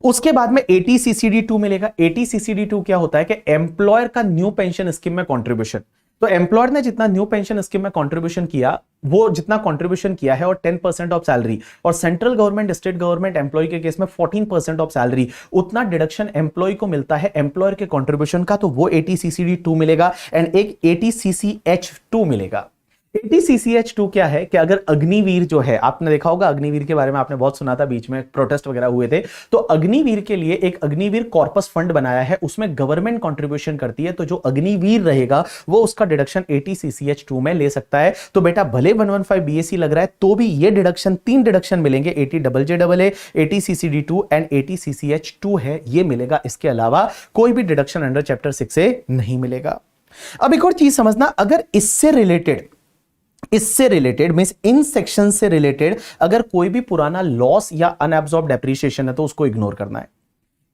उसके बाद में 80CCD2 मिलेगा। 80CCD2 क्या होता है कि एम्प्लॉयर का न्यू पेंशन स्कीम में कंट्रीब्यूशन, तो एम्प्लॉयर ने जितना न्यू पेंशन स्कीम में कंट्रीब्यूशन किया, वो जितना कंट्रीब्यूशन किया है और 10% ऑफ सैलरी, और central government state government employee के केस में 14% ऑफ सैलरी, उतना डिडक्शन एम्प्लॉय को मिलता है एम्प्लॉयर के कंट्रीब्यूशन का, तो वो 80CCD2 मिलेगा एंड एक 80CCH2 मिलेगा। 80CCH2 क्या है कि अगर अग्निवीर जो है, आपने देखा होगा अग्निवीर के बारे में, आपने बहुत सुना था, बीच में प्रोटेस्ट वगैरह हुए थे, तो अग्निवीर के लिए एक अग्निवीर कॉर्पस फंड बनाया है, उसमें गवर्नमेंट कंट्रीब्यूशन करती है, तो जो अग्निवीर रहेगा वो उसका डिडक्शन 80CCH2 में ले सकता है। तो बेटा भले 115 बीएससी लग रहा है तो भी ये डिडक्शन, 3 डिडक्शन मिलेंगे, 80JJAA, 80CCD2 एंड 80CCH2 है, ये मिलेगा। इसके अलावा कोई भी डिडक्शन अंडर चैप्टर 6 से नहीं मिलेगा। अब एक और चीज समझना, अगर इससे रिलेटेड मींस इन सेक्शन से रिलेटेड अगर कोई भी पुराना लॉस या अनएब्सॉर्ब डेप्रिसिएशन है तो उसको इग्नोर करना है।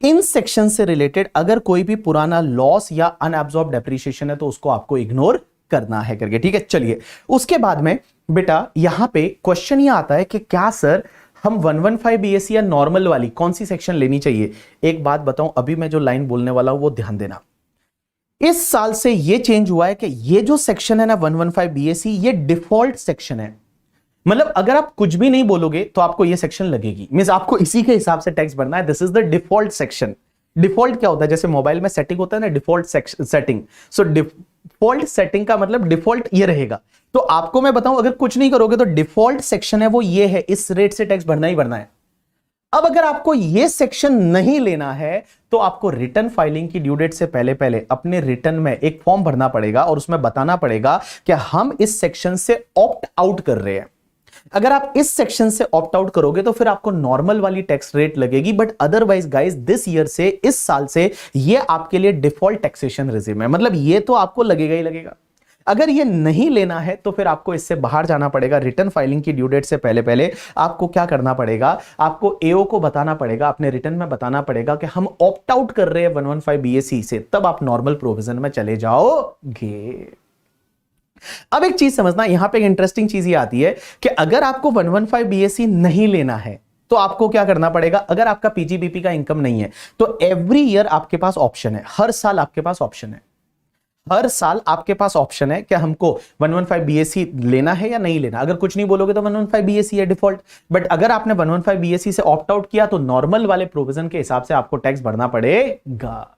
इन सेक्शन से रिलेटेड अगर कोई भी पुराना लॉस या अनएब्सॉर्ब डेप्रिसिएशन है तो उसको आपको इग्नोर करना है करके, ठीक है। चलिए उसके बाद में बेटा यहां पे क्वेश्चन ये आता है कि क्या सर हम 115 बीएससी या नॉर्मल वाली कौन सी सेक्शन लेनी चाहिए। एक बात बताऊं, अभी मैं जो लाइन बोलने वाला हूं वो ध्यान देना। इस साल से ये चेंज हुआ है कि ये जो सेक्शन है ना 115 बीएससी, ये डिफॉल्ट सेक्शन है। मतलब अगर आप कुछ भी नहीं बोलोगे तो आपको ये सेक्शन लगेगी, मींस आपको इसी के हिसाब से टैक्स भरना है। This is the default section. Default क्या होता है, जैसे मोबाइल में सेटिंग होता है ना, डिफॉल्ट सेटिंग। सो डिफॉल्ट सेटिंग का मतलब डिफॉल्ट ये रहेगा। तो आपको मैं बताऊं, अगर कुछ नहीं करोगे तो डिफॉल्ट सेक्शन है वो ये है, इस रेट से टैक्स भरना ही भरना है। अब अगर आपको यह सेक्शन नहीं लेना है तो आपको रिटर्न फाइलिंग की ड्यू डेट से पहले पहले अपने रिटर्न में एक फॉर्म भरना पड़ेगा और उसमें बताना पड़ेगा कि हम इस सेक्शन से ऑप्ट आउट कर रहे हैं। अगर आप इस सेक्शन से ऑप्ट आउट करोगे तो फिर आपको नॉर्मल वाली टैक्स रेट लगेगी, but otherwise guys this year से, इस साल से ये आपके लिए डिफॉल्ट टैक्सेशन रेजिम है। मतलब ये तो आपको लगेगा ही लगेगा। अगर ये नहीं लेना है तो फिर आपको इससे बाहर जाना पड़ेगा। रिटर्न फाइलिंग की ड्यू डेट से पहले पहले आपको क्या करना पड़ेगा, आपको एओ को बताना पड़ेगा, अपने रिटर्न में बताना पड़ेगा कि हम ऑप्ट आउट कर रहे हैं 115 बीएससी से, तब आप नॉर्मल प्रोविजन में चले जाओगे। अब एक चीज समझना, यहां पे एक इंटरेस्टिंग चीज ये आती है कि अगर आपको 115 बीएससी नहीं लेना है तो आपको क्या करना पड़ेगा। अगर आपका पीजीबीपी का इनकम नहीं है तो एवरी ईयर आपके पास ऑप्शन है, हर साल आपके पास ऑप्शन है, हर साल आपके पास ऑप्शन है कि हमको 115 बीएससी लेना है या नहीं लेना। अगर कुछ नहीं बोलोगे तो 115 बीएससी है डिफॉल्ट, बट अगर आपने 115 बीएससी से ऑप्ट आउट किया तो नॉर्मल वाले प्रोविजन के हिसाब से आपको टैक्स भरना पड़ेगा।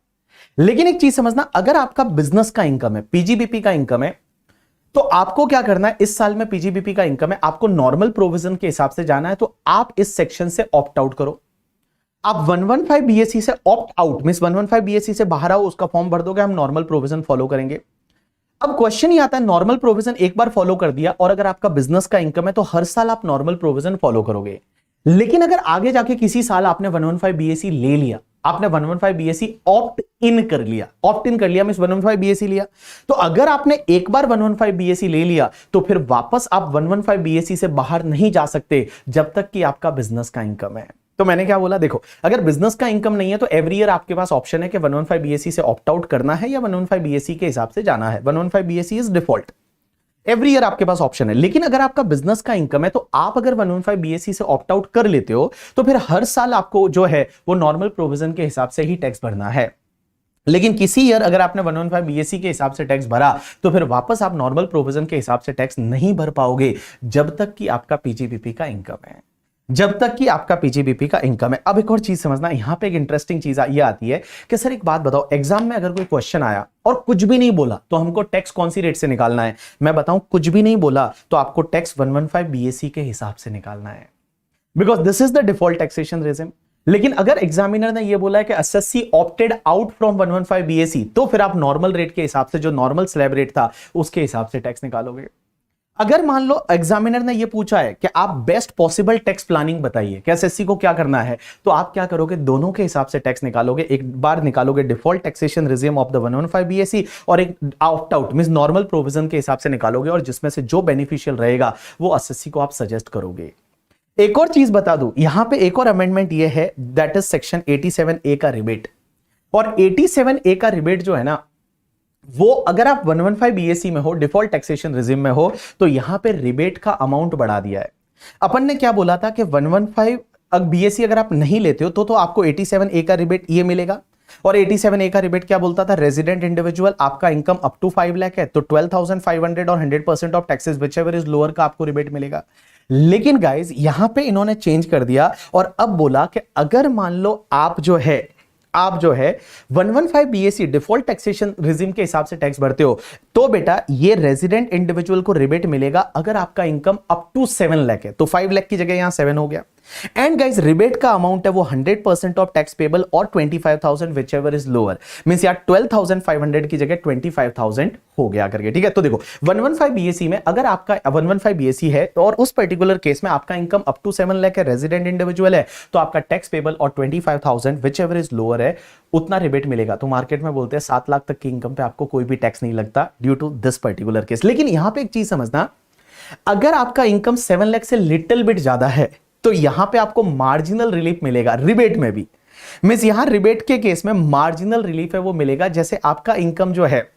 लेकिन एक चीज समझना, अगर आपका बिजनेस का इनकम है, पीजीबीपी का इनकम है, तो आपको क्या करना है, इस साल में पीजीबीपी का इनकम है, आपको नॉर्मल प्रोविजन के हिसाब से जाना है, तो आप इस सेक्शन से ऑप्ट आउट करो। आप 115 बीएससी से ऑप्ट आउट मींस 115 बीएससी से बाहर आओ, उसका फॉर्म भर दोगे, हम नॉर्मल प्रोविजन फॉलो करेंगे। अब क्वेश्चन ही आता है, नॉर्मल प्रोविजन एक बार फॉलो कर दिया और अगर आपका बिजनेस का इनकम है तो हर साल आप नॉर्मल प्रोविजन फॉलो करोगे। लेकिन अगर आगे जाके किसी साल आपने 115 बीएससी ले लिया, आपने 115 बीएससी ऑप्ट इन कर लिया, ऑप्ट इन कर लिया मींस 115 बीएससी लिया, तो अगर आपने एक बार 115 बीएससी ले लिया तो फिर वापस आप 115 बीएससी से बाहर नहीं जा सकते जब तक कि आपका बिजनेस का इनकम है। तो मैंने क्या बोला, देखो अगर बिजनेस का इनकम नहीं है तो एवरी ईयर आपके पास ऑप्शन है कि 115 बीएससी से ऑप्ट आउट करना है या 115 बीएससी के हिसाब से जाना है। 115 BSc is default, every year आपके पास ऑप्शन है। लेकिन अगर आपका बिजनेस का इनकम है तो आप अगर 115 बीएससी से ऑप्ट आउट कर लेते हो तो फिर हर साल आपको जो है वो नॉर्मल प्रोविजन के हिसाब से ही टैक्स भरना है। लेकिन किसी ईयर अगर आपने 115 बीएससी के हिसाब से टैक्स भरा तो फिर वापस आप नॉर्मल प्रोविजन के हिसाब से टैक्स नहीं भर पाओगे जब तक कि आपका पीजीबीपी का इनकम है, जब तक कि आपका पीजीबीपी का इनकम है। अब एक और चीज समझना, यहां पे एक इंटरेस्टिंग चीज ये आती है कि सर एक बात बताओ, एग्जाम में अगर कोई क्वेश्चन आया और कुछ भी नहीं बोला तो हमको टैक्स कौन सी रेट से निकालना है। मैं बताऊं, कुछ भी नहीं बोला तो आपको टैक्स 115 बीएससी के हिसाब से निकालना है, because this is the default taxation regime. लेकिन अगर एग्जामिनर ने यह बोला है कि SSC opted out from 115 BSc तो फिर आप नॉर्मल रेट के हिसाब से, जो नॉर्मल स्लैब रेट था उसके हिसाब से टैक्स निकालोगे। अगर मान लो एग्जामिनर ने यह पूछा है कि आप बेस्ट पॉसिबल टैक्स प्लानिंग बताइए कि एसएससी को क्या करना है, तो आप क्या करोगे, दोनों के हिसाब से टैक्स निकालोगे। एक बार निकालोगे default taxation regime of the 115 BSc और एक opt out means normal provision के हिसाब से निकालोगे, और जिसमें से जो बेनिफिशियल रहेगा वो एसएससी को आप सजेस्ट करोगे। एक और चीज बता दूं, यहां पे एक और अमेंडमेंट ये है, दैट इज सेक्शन 87A का रिबेट। और 87A का रिबेट जो है ना, वो अगर आप 115 बीएसई में हो, डिफॉल्ट टैक्सेशन रिजिम में हो, तो यहां पे रिबेट का अमाउंट बढ़ा दिया है। अपन ने क्या बोला था कि 115 अब बीएसई अगर आप नहीं लेते हो तो आपको 87 ए का रिबेट ये मिलेगा। और 87 ए का रिबेट क्या बोलता था, रेजिडेंट इंडिविजुअल आपका इनकम अप टू 5 लाख है तो 12,500 और 100% of taxes whichever is lower का आपको रिबेट मिलेगा। लेकिन गाइस यहां पे इन्होंने चेंज कर दिया और अब बोला कि अगर मान लो आप जो है 115 बीएसई डिफॉल्ट टैक्सेशन रिजिम के हिसाब से टैक्स भरते हो तो बेटा ये रेजिडेंट इंडिविजुअल को रिबेट मिलेगा अगर आपका इनकम अप टू 7 लाख है, तो 5 लाख की जगह यहां 7 हो गया। एंड गाइस रिबेट का अमाउंट है वो 100% ऑफ टैक्स पेबल और 25,000 which ever is lower, means यार 12,500 की जगह 25,000 हो गया करके, ठीक है। तो देखो 115 बीएसई में अगर आपका 115 बीएसई है तो और उस पर्टिकुलर केस में आपका इनकम अप टू 7 लाख है, रेजिडेंट इंडिविजुअल है, तो आपका टैक्स पेबल और 25,000 विच एवर इज लोअर है उतना रिबेट मिलेगा। तो मार्केट में बोलते हैं 7 लाख तक की इनकम पे आपको कोई भी टैक्स नहीं लगता due to this particular case. लेकिन यहां पे एक चीज समझना, अगर आपका इनकम 7 लाख से लिटिल बिट ज्यादा है तो यहां पे आपको मार्जिनल रिलीफ मिलेगा रिबेट में भी। मींस यहां रिबेट के केस में मार्जिनल रिलीफ है वो मिलेगा, जैसे आपका इनकम जो है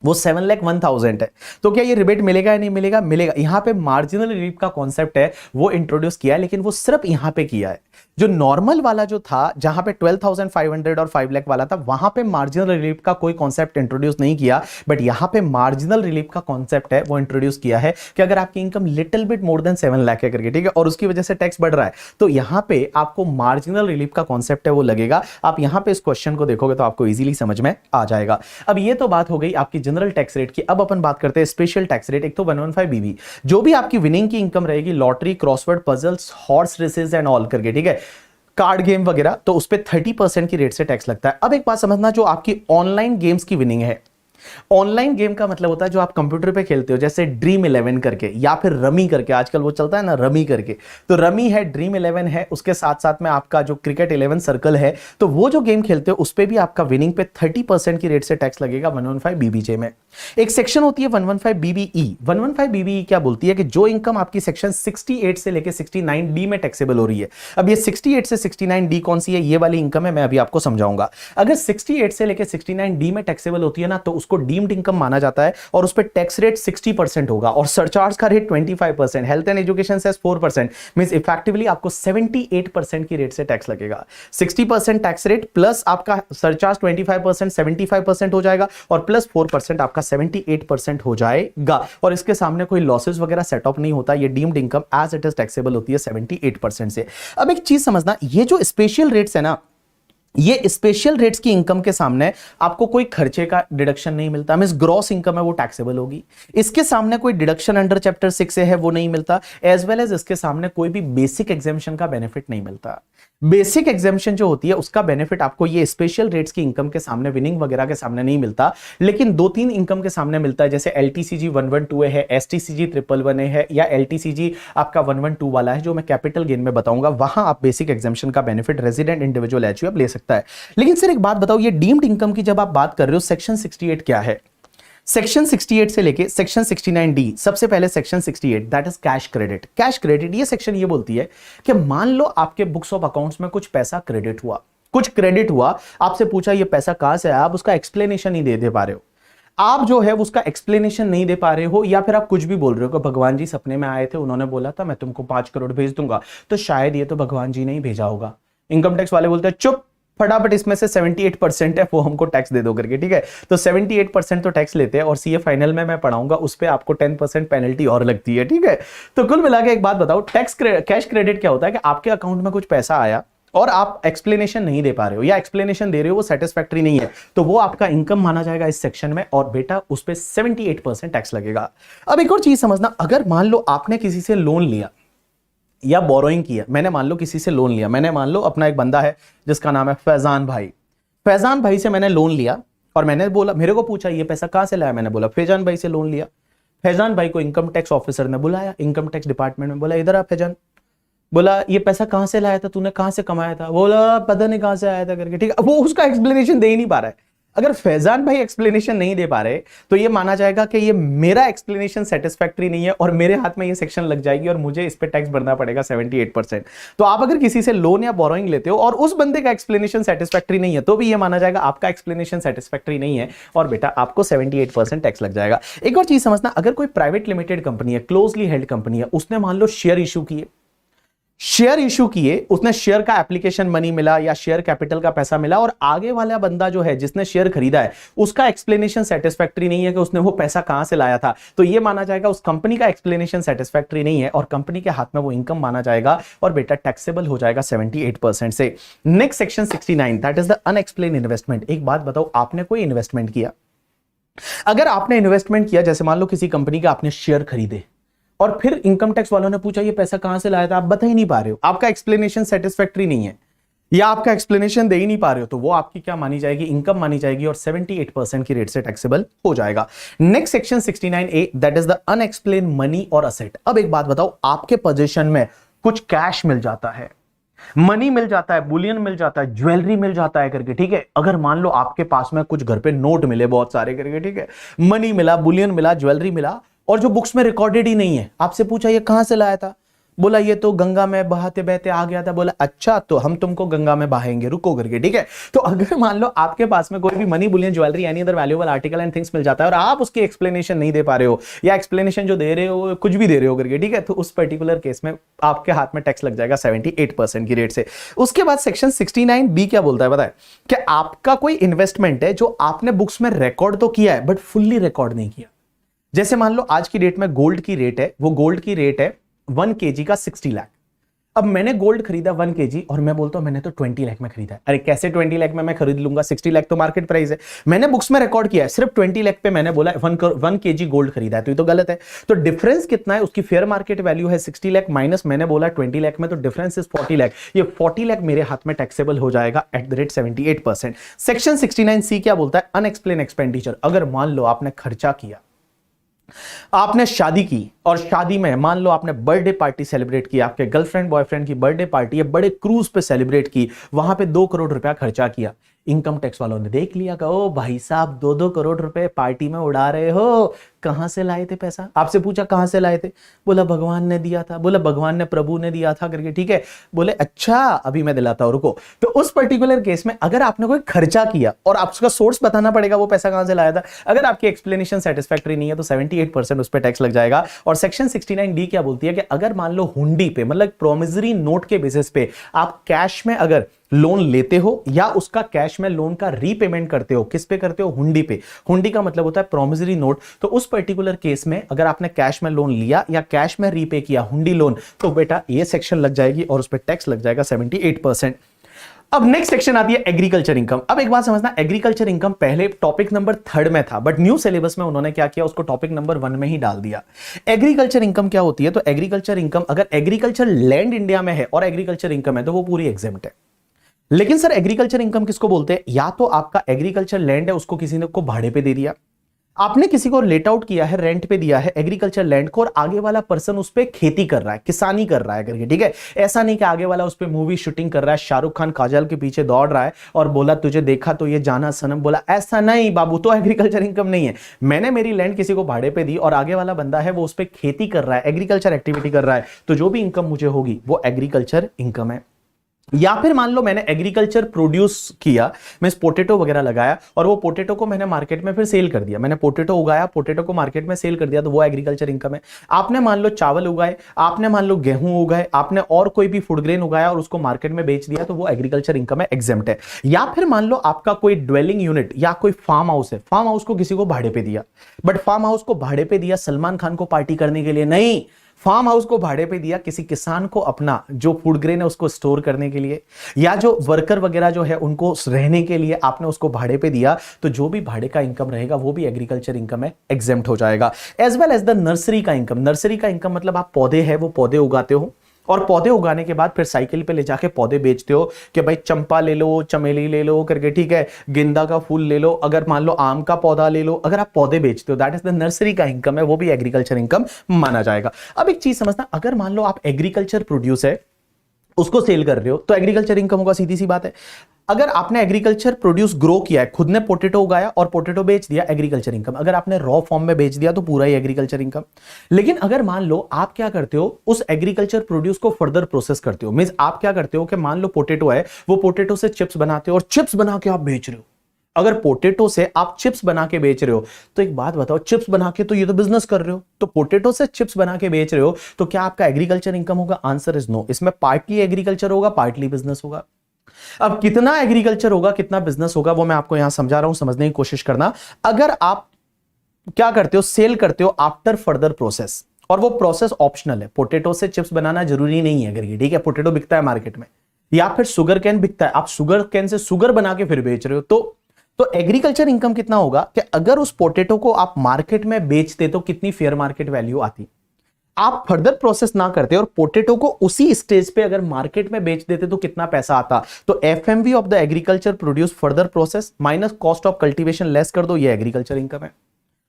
वो 7,01,000 है तो क्या ये रिबेट मिलेगा या नहीं मिलेगा, मिलेगा। यहां पे मार्जिनल रिलीफ का कॉन्सेप्ट है वो इंट्रोड्यूस किया है, लेकिन वो सिर्फ यहां पे किया है। जो नॉर्मल वाला जो था जहां पे 12,500 और 5 लाख वाला था वहां पे मार्जिनल रिलीफ का कोई कॉन्सेप्ट इंट्रोड्यूस नहीं किया, बट यहां पे मार्जिनल रिलीफ का कॉन्सेप्ट है वो इंट्रोड्यूस किया है कि अगर आपकी income little bit more then 7 lakh है करके, ठीक है, और उसकी वजह से टैक्स बढ़ रहा है तो यहां पे आपको मार्जिनल रिलीफ का कॉन्सेप्ट है वो लगेगा। आप यहां पे इस क्वेश्चन को देखोगे तो आपको इजीली समझ में आ जाएगा। अब ये तो बात हो गई आपकी जनरल टैक्स रेट की। अब अपन बात करते हैं स्पेशल टैक्स रेट। एक तो 115 बीबी, जो भी आपकी विनिंग की इनकम रहेगी, lottery, crossword puzzles, horse races and all करके, ठीक है, कार्ड गेम वगैरह, तो उस पे 30% की रेट से टैक्स लगता है। अब एक बात समझना, जो आपकी ऑनलाइन गेम्स की विनिंग है, ऑनलाइन गेम का मतलब होता है जो आप कंप्यूटर पे खेलते हो, जैसे ड्रीम 11 करके या फिर रमी करके, आजकल वो चलता है ना रमी करके, तो रमी है, ड्रीम 11 है, उसके साथ साथ में आपका जो क्रिकेट 11 सर्कल है, तो वो जो गेम खेलते हो उस पे भी आपका विनिंग पे 30% की रेट से टैक्स लगेगा 115 बीबीजे में। एक सेक्शन होती है 115 बीबीई। 115 बीबीई क्या बोलती है कि जो इनकम आपकी सेक्शन 68 से लेकर 69 डी में टैक्सेबल हो रही है। अब ये 68 से 69 डी कौन सी है, ये वाली इनकम है, मैं अभी आपको समझाऊंगा। अगर 68 से लेकर 69 डी में टैक्सेबल होती है ना तो उसको डीम्ड इनकम माना जाता है और उस पर टैक्स रेट 60% होगा और सरचार्ज का rate 25%, health and education cess 4%, means effectively आपको 78% की रेट से टैक्स लगेगा। 60% टैक्स रेट प्लस आपका सरचार्ज 25% 75% हो जाएगा और प्लस 4% आपका 78% हो जाएगा। और इसके सामने कोई लॉसेस वगैरह सेट ऑफ नहीं होता, ये deemed income as it is taxable होती है 78% से। अब एक चीज समझना, ये जो स्पेशल रेट्स है ना, ये स्पेशल रेट्स की इनकम के सामने आपको कोई खर्चे का डिडक्शन नहीं मिलता, मींस ग्रॉस इनकम है वो टैक्सेबल होगी। इसके सामने कोई डिडक्शन अंडर चैप्टर 6 से है वो नहीं मिलता, एज वेल एज इसके सामने कोई भी बेसिक एग्जेम्पशन का बेनिफिट नहीं मिलता। बेसिक एग्जेम्पशन जो होती है उसका बेनिफिट आपको ये स्पेशल रेट्स की इनकम के सामने, विनिंग वगैरह के सामने नहीं मिलता, लेकिन 2-3 इनकम के सामने मिलता है, जैसे एलटीसीजी 112 है, एसटीसीजी 111 है, या एलटीसीजी आपका 112 वाला है जो मैं कैपिटल गेन में बताऊंगा, वहां आप बेसिक एग्जेम्पशन का बेनिफिट रेजिडेंट इंडिविजुअल एचयूएफ ले सकता है। लेकिन सर एक बात बताओ, ये डीम्ड इनकम की जब आप बात कर रहे हो, सेक्शन 68 क्या है? सेक्शन 68 से लेके सेक्शन 69 डी, सबसे पहले section 68 that is cash credit. Cash credit ये सेक्शन ये बोलती है कि मान लो आपके बुक्स ऑफ अकाउंट्स में कुछ पैसा क्रेडिट हुआ, कुछ क्रेडिट हुआ, आपसे पूछा ये पैसा कहां से आया, आप उसका एक्सप्लेनेशन नहीं दे पा रहे हो, आप जो है उसका एक्सप्लेनेशन नहीं दे पा रहे हो, या फिर आप कुछ भी बोल रहे हो कि भगवान जी सपने में आए थे, उन्होंने बोला था मैं तुमको 5 करोड़ भेज दूंगा, तो शायद ये तो भगवान जी ने ही भेजा होगा। इनकम टैक्स वाले बोलते हैं चुप, फटाफट इसमें से 78% है वो हमको टैक्स दे दो करके, ठीक है। तो 78% तो टैक्स लेते हैं और सीए फाइनल में मैं पढ़ाऊंगा, उस पे आपको 10% पेनल्टी और लगती है, ठीक है। तो कुल मिला के एक बात बताओ, कैश क्रेडिट क्या होता है कि आपके अकाउंट में कुछ पैसा आया और आप एक्सप्लेनेशन नहीं दे पा रहे हो, या एक्सप्लेनेशन दे रहे हो वो सेटिस्फैक्टरी नहीं है, तो वो आपका इनकम माना जाएगा इस सेक्शन में, और बेटा उस पे 78% टैक्स लगेगा। अब एक और चीज समझना, अगर मान लो आपने किसी से लोन लिया या बोरोइंग किया, मैंने मान लो किसी से लोन लिया, मैंने मान लो अपना एक बंदा है जिसका नाम है फैजान भाई, फैजान भाई से मैंने लोन लिया और मैंने बोला, मेरे को पूछा ये पैसा कहां से लाया, मैंने बोला फैजान भाई से लोन लिया। फैजान भाई को इनकम टैक्स ऑफिसर ने बुलाया, इनकम टैक्स डिपार्टमेंट में, बोला इधर आ फैजान, बोला ये पैसा कहां से लाया था, तूने कहां से कमाया था, बोला पता नहीं कहां से आया था करके, ठीक है। वो उसका एक्सप्लेनेशन दे ही नहीं पा रहा है। अगर फैजान भाई एक्सप्लेनेशन नहीं दे पा रहे तो ये माना जाएगा कि ये मेरा एक्सप्लेनेशन सेटिस्फैक्टरी नहीं है और मेरे हाथ में ये सेक्शन लग जाएगी और मुझे इस पे टैक्स भरना पड़ेगा 78%। तो आप अगर किसी से लोन या बोरोइंग लेते हो और उस बंदे का एक्सप्लेनेशन सेटिस्फैक्टरी नहीं है तो भी ये माना जाएगा आपका एक्सप्लेनेशन सेटिस्फैक्टरी नहीं है और बेटा आपको 78% टैक्स लग जाएगा। एक और चीज समझना, अगर कोई प्राइवेट लिमिटेड कंपनी है, क्लोजली हेल्ड कंपनी है, उसने मान लो शेयर इशू किए, उसने शेयर का एप्लीकेशन मनी मिला या शेयर कैपिटल का पैसा मिला और आगे वाला बंदा जो है जिसने शेयर खरीदा है उसका एक्सप्लेनेशन सेटिस्फैक्टरी नहीं है कि उसने वो पैसा कहां से लाया था, तो ये माना जाएगा उस कंपनी का एक्सप्लेनेशन सेटिस्फैक्टरी नहीं है और कंपनी के हाथ में वो इनकम माना जाएगा और बेटा टैक्सेबल हो जाएगा 78% से। Next section 69, that is the unexplained investment. एक बात बताओ, आपने कोई इन्वेस्टमेंट किया, अगर आपने इन्वेस्टमेंट किया, जैसे मान लो किसी कंपनी का आपने शेयर खरीदे और फिर इनकम टैक्स वालों ने पूछा ये पैसा कहां से लाया था, आप बता ही नहीं पा रहे हो, आपका एक्सप्लेनेशन सेटिस्फैक्टरी नहीं है या आपका एक्सप्लेनेशन दे ही नहीं पा रहे हो, तो वो आपकी क्या मानी जाएगी, इनकम मानी जाएगी और 78% की रेट से टैक्सेबल हो जाएगा। Next section 69A, that is the unexplained money और असेट। अब एक बात बताओ, आपके पोजीशन में कुछ कैश मिल जाता है, मनी मिल जाता है, बुलियन मिल जाता है, ज्वेलरी मिल जाता है करके, ठीक है। अगर मान लो आपके पास में कुछ घर पे नोट मिले बहुत सारे करके, ठीक है, मनी मिला, बुलियन मिला, ज्वेलरी मिला और जो बुक्स में रिकॉर्डेड ही नहीं है, आपसे पूछा ये कहां से लाया था, बोला ये तो गंगा में बहाते बहते आ गया था, बोला अच्छा तो हम तुमको गंगा में बहाएंगे, रुको करके, ठीक है। तो अगर मान लो आपके पास में कोई भी money, bullion, jewellery, any other valuable article and things मिल जाता है और आप उसकी एक्सप्लेनेशन नहीं दे पा रहे हो या एक्सप्लेनेशन जो दे रहे हो कुछ भी दे रहे हो करके, ठीक है, तो उस पर्टिकुलर केस में आपके हाथ में टैक्स लग जाएगा 78% की रेट से। उसके बाद सेक्शन 69B क्या बोलता है बताए, कि आपका कोई इन्वेस्टमेंट है जो आपने बुक्स में रिकॉर्ड तो किया है बट फुल्ली रिकॉर्ड नहीं किया। जैसे मान लो आज की डेट में गोल्ड की रेट है, वो गोल्ड की रेट है 1 kg का 60 लाख। अब मैंने गोल्ड खरीदा 1 kg और मैं बोलता हूं मैंने तो 20 लाख में खरीदा है। अरे कैसे 20 लाख में मैं खरीद लूंगा, 60 लाख तो मार्केट प्राइस है। मैंने बुक्स में रिकॉर्ड किया है सिर्फ 20 लाख पे, मैंने बोला 1 kg गोल्ड खरीदा है, तो ये तो गलत है। तो डिफरेंस कितना है, उसकी फेयर मार्केट वैल्यू है 60 लाख माइनस मैंने बोला 20 लाख में, तो डिफरेंस इज 40 लाख। ये 40 लाख मेरे हाथ में टैक्सेबल हो जाएगा eight the rate 78%। Section 69C क्या बोलता है, अनएक्सप्लेन एक्सपेंडिचर। अगर मान लो आपने खर्चा किया, आपने शादी की और शादी में मान लो आपने बर्थडे पार्टी सेलिब्रेट की, आपके गर्लफ्रेंड बॉयफ्रेंड की बर्थडे पार्टी है, बड़े क्रूज पे सेलिब्रेट की, वहां पे 2 करोड़ रुपया खर्चा किया। इनकम टैक्स वालों ने देख लिया, कहा ओ भाई साहब 2-2 करोड़ रुपए पार्टी में उड़ा रहे हो, कहां से लाए थे पैसा, आपसे पूछा कहां से लाए थे, बोला भगवान ने दिया था, बोला भगवान ने, प्रभु ने दिया था करके, ठीक है, बोले अच्छा अभी मैं दिलाता हूं रुको। तो उस पर्टिकुलर केस में अगर आपने कोई खर्चा किया और आपका सोर्स बताना पड़ेगा वो पैसा कहां से लाया था, अगर आपकी एक्सप्लेनेशन सेटिस्फैक्टरी नहीं है तो 78% उस पर टैक्स लग जाएगा। और सेक्शन 69D क्या बोलती है कि अगर मान लो हुंडी पे, मतलब प्रोमिसरी नोट के बेसिस पे आप कैश में अगर लोन लेते हो या उसका कैश में लोन का रीपेमेंट करते हो, किस पे करते हो, हुंडी पे। हुंडी का मतलब होता है प्रोमिसरी नोट। तो उस पर्टिकुलर केस में अगर आपने कैश में लोन लिया या कैश में रीपे किया हुंडी लोन, तो बेटा ये सेक्शन लग जाएगी और उस पर टैक्स लग जाएगा 78%। अब नेक्स्ट सेक्शन आती है एग्रीकल्चर इनकम। अब एक बात समझना, एग्रीकल्चर इनकम पहले टॉपिक नंबर 3 में था, बट न्यू सिलेबस में उन्होंने क्या किया, उसको टॉपिक नंबर 1 में ही डाल दिया। एग्रीकल्चर इनकम क्या होती है, तो एग्रीकल्चर इनकम अगर एग्रीकल्चर लैंड इंडिया में है और एग्रीकल्चर इनकम है तो वो पूरी एग्जेम्प्ट है। लेकिन सर एग्रीकल्चर इनकम किसको बोलते हैं, या तो आपका एग्रीकल्चर लैंड है उसको किसी ने को भाड़े पे दे दिया, आपने किसी को लेट आउट किया है, रेंट पे दिया है एग्रीकल्चर लैंड को और आगे वाला पर्सन उस पे खेती कर रहा है, किसानी कर रहा है करके, ठीक है। ऐसा नहीं कि आगे वाला उस पे मूवी शूटिंग कर रहा है, शाहरुख खान काजल के पीछे दौड़ रहा है और बोला तुझे देखा तो ये जाना सनम, बोला ऐसा नहीं बाबू, तो एग्रीकल्चर इनकम नहीं है। मैंने मेरी लैंड किसी को भाड़े पे दी और आगे वाला बंदा है वो उस पर खेती कर रहा है, एग्रीकल्चर एक्टिविटी कर रहा है, तो जो भी इनकम मुझे होगी वो एग्रीकल्चर इनकम है। या फिर मान लो मैंने एग्रीकल्चर प्रोड्यूस किया, मैं पोटैटो वगैरह लगाया और वो पोटैटो को मैंने मार्केट में फिर सेल कर दिया, मैंने पोटैटो उगाया, पोटैटो को मार्केट में सेल कर दिया, तो वो एग्रीकल्चर इनकम है। आपने मान लो चावल उगाए, आपने मान लो गेहूं उगाए, आपने और कोई भी फूड ग्रेन उगाया और उसको मार्केट में बेच दिया, तो वो एग्रीकल्चर इनकम है, एग्जेम्प्ट है। या फिर मान लो आपका कोई ड्वेलिंग यूनिट या कोई फार्म हाउस है, फार्म हाउस को किसी को भाड़े पे दिया, बट फार्म हाउस को भाड़े पे दिया सलमान खान को पार्टी करने के लिए नहीं, फार्म हाउस को भाड़े पे दिया किसी किसान को अपना जो फूड ग्रेन है उसको स्टोर करने के लिए, या जो वर्कर वगैरह जो है उनको रहने के लिए आपने उसको भाड़े पे दिया, तो जो भी भाड़े का इनकम रहेगा वो भी एग्रीकल्चर इनकम है, एग्जेम्प्ट हो जाएगा। As well as the nursery का इनकम। नर्सरी का इनकम मतलब आप पौधे हैं वो पौधे उगाते हो और पौधे उगाने के बाद फिर साइकिल पे ले जाके पौधे बेचते हो कि भाई चंपा ले लो, चमेली ले लो करके, ठीक है, गेंदा का फूल ले लो, अगर मान लो आम का पौधा ले लो, अगर आप पौधे बेचते हो दैट इज द नर्सरी का इनकम है, वो भी एग्रीकल्चर इनकम माना जाएगा। अब एक चीज समझना, अगर मान लो आप एग्रीकल्चर प्रोड्यूस है, उसको सेल कर रहे हो तो एग्रीकल्चर इनकम होगा, सीधी सी बात है। अगर आपने एग्रीकल्चर प्रोड्यूस ग्रो किया है, खुद ने पोटैटो उगाया और पोटैटो बेच दिया, एग्रीकल्चर इनकम। अगर आपने रॉ फॉर्म में बेच दिया तो पूरा ही एग्रीकल्चर इनकम। लेकिन अगर मान लो आप क्या करते हो, उस एग्रीकल्चर प्रोड्यूस को फर्दर प्रोसेस करते हो, मींस आप क्या करते हो कि मान लो पोटैटो है, वो पोटैटो से चिप्स बनाते हो और चिप्स बना के आप बेच रहे हो। अगर पोटैटो से आप चिप्स बना के बेच रहे हो तो एक बात बताओ, चिप्स बना के तो ये तो बिजनेस कर रहे हो, तो पोटैटो से चिप्स बना के बेच रहे हो तो क्या आपका एग्रीकल्चर इनकम होगा? Answer is no. इसमें पार्टली एग्रीकल्चर होगा, पार्टली बिजनेस होगा। अब कितना एग्रीकल्चर होगा, कितना बिजनेस होगा, वो मैं आपको यहां समझा रहा हूं, समझने की कोशिश करना। अगर आप क्या करते हो, सेल करते हो आफ्टर फर्दर प्रोसेस, और वो प्रोसेस ऑप्शनल है। पोटैटो से चिप्स बनाना जरूरी नहीं है करके, ठीक है। पोटैटो बिकता है मार्केट में, या फिर शुगर कैन बिकता है, आप शुगर कैन से शुगर बना के फिर बेच रहे हो। तो एग्रीकल्चर इनकम कितना होगा कि अगर उस पोटैटो को आप मार्केट में बेचते तो कितनी फेयर मार्केट वैल्यू आती। आप फर्दर प्रोसेस ना करते और पोटैटो को उसी स्टेज पे अगर मार्केट में बेच देते तो कितना पैसा आता। तो FMV of the agriculture produce further process minus cost of cultivation less कर दो, ये एग्रीकल्चर इनकम है।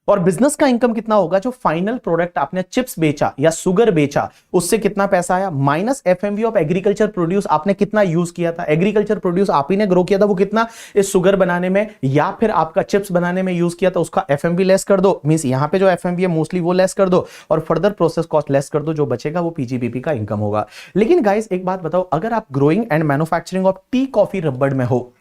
और बिजनेस का इनकम कितना होगा, जो फाइनल प्रोडक्ट आपने चिप्स बेचा या शुगर बेचा उससे कितना पैसा आया, minus FMV of agriculture produce, आपने कितना यूज किया था, एग्रीकल्चर प्रोड्यूस आप ही ने ग्रो किया था, वो कितना इस शुगर बनाने में या फिर आपका चिप्स बनाने में यूज किया था, उसका एफएमवी लेस कर दो। मींस यहां पे जो एफएमवी है मोस्टली वो लेस कर दो और फर्दर प्रोसेस कॉस्ट लेस कर दो, जो बचेगा वो पीजीबीपी का इनकम होगा। लेकिन गाइस एक बात बताओ, अगर आप growing and manufacturing of tea coffee रबड़ में हो,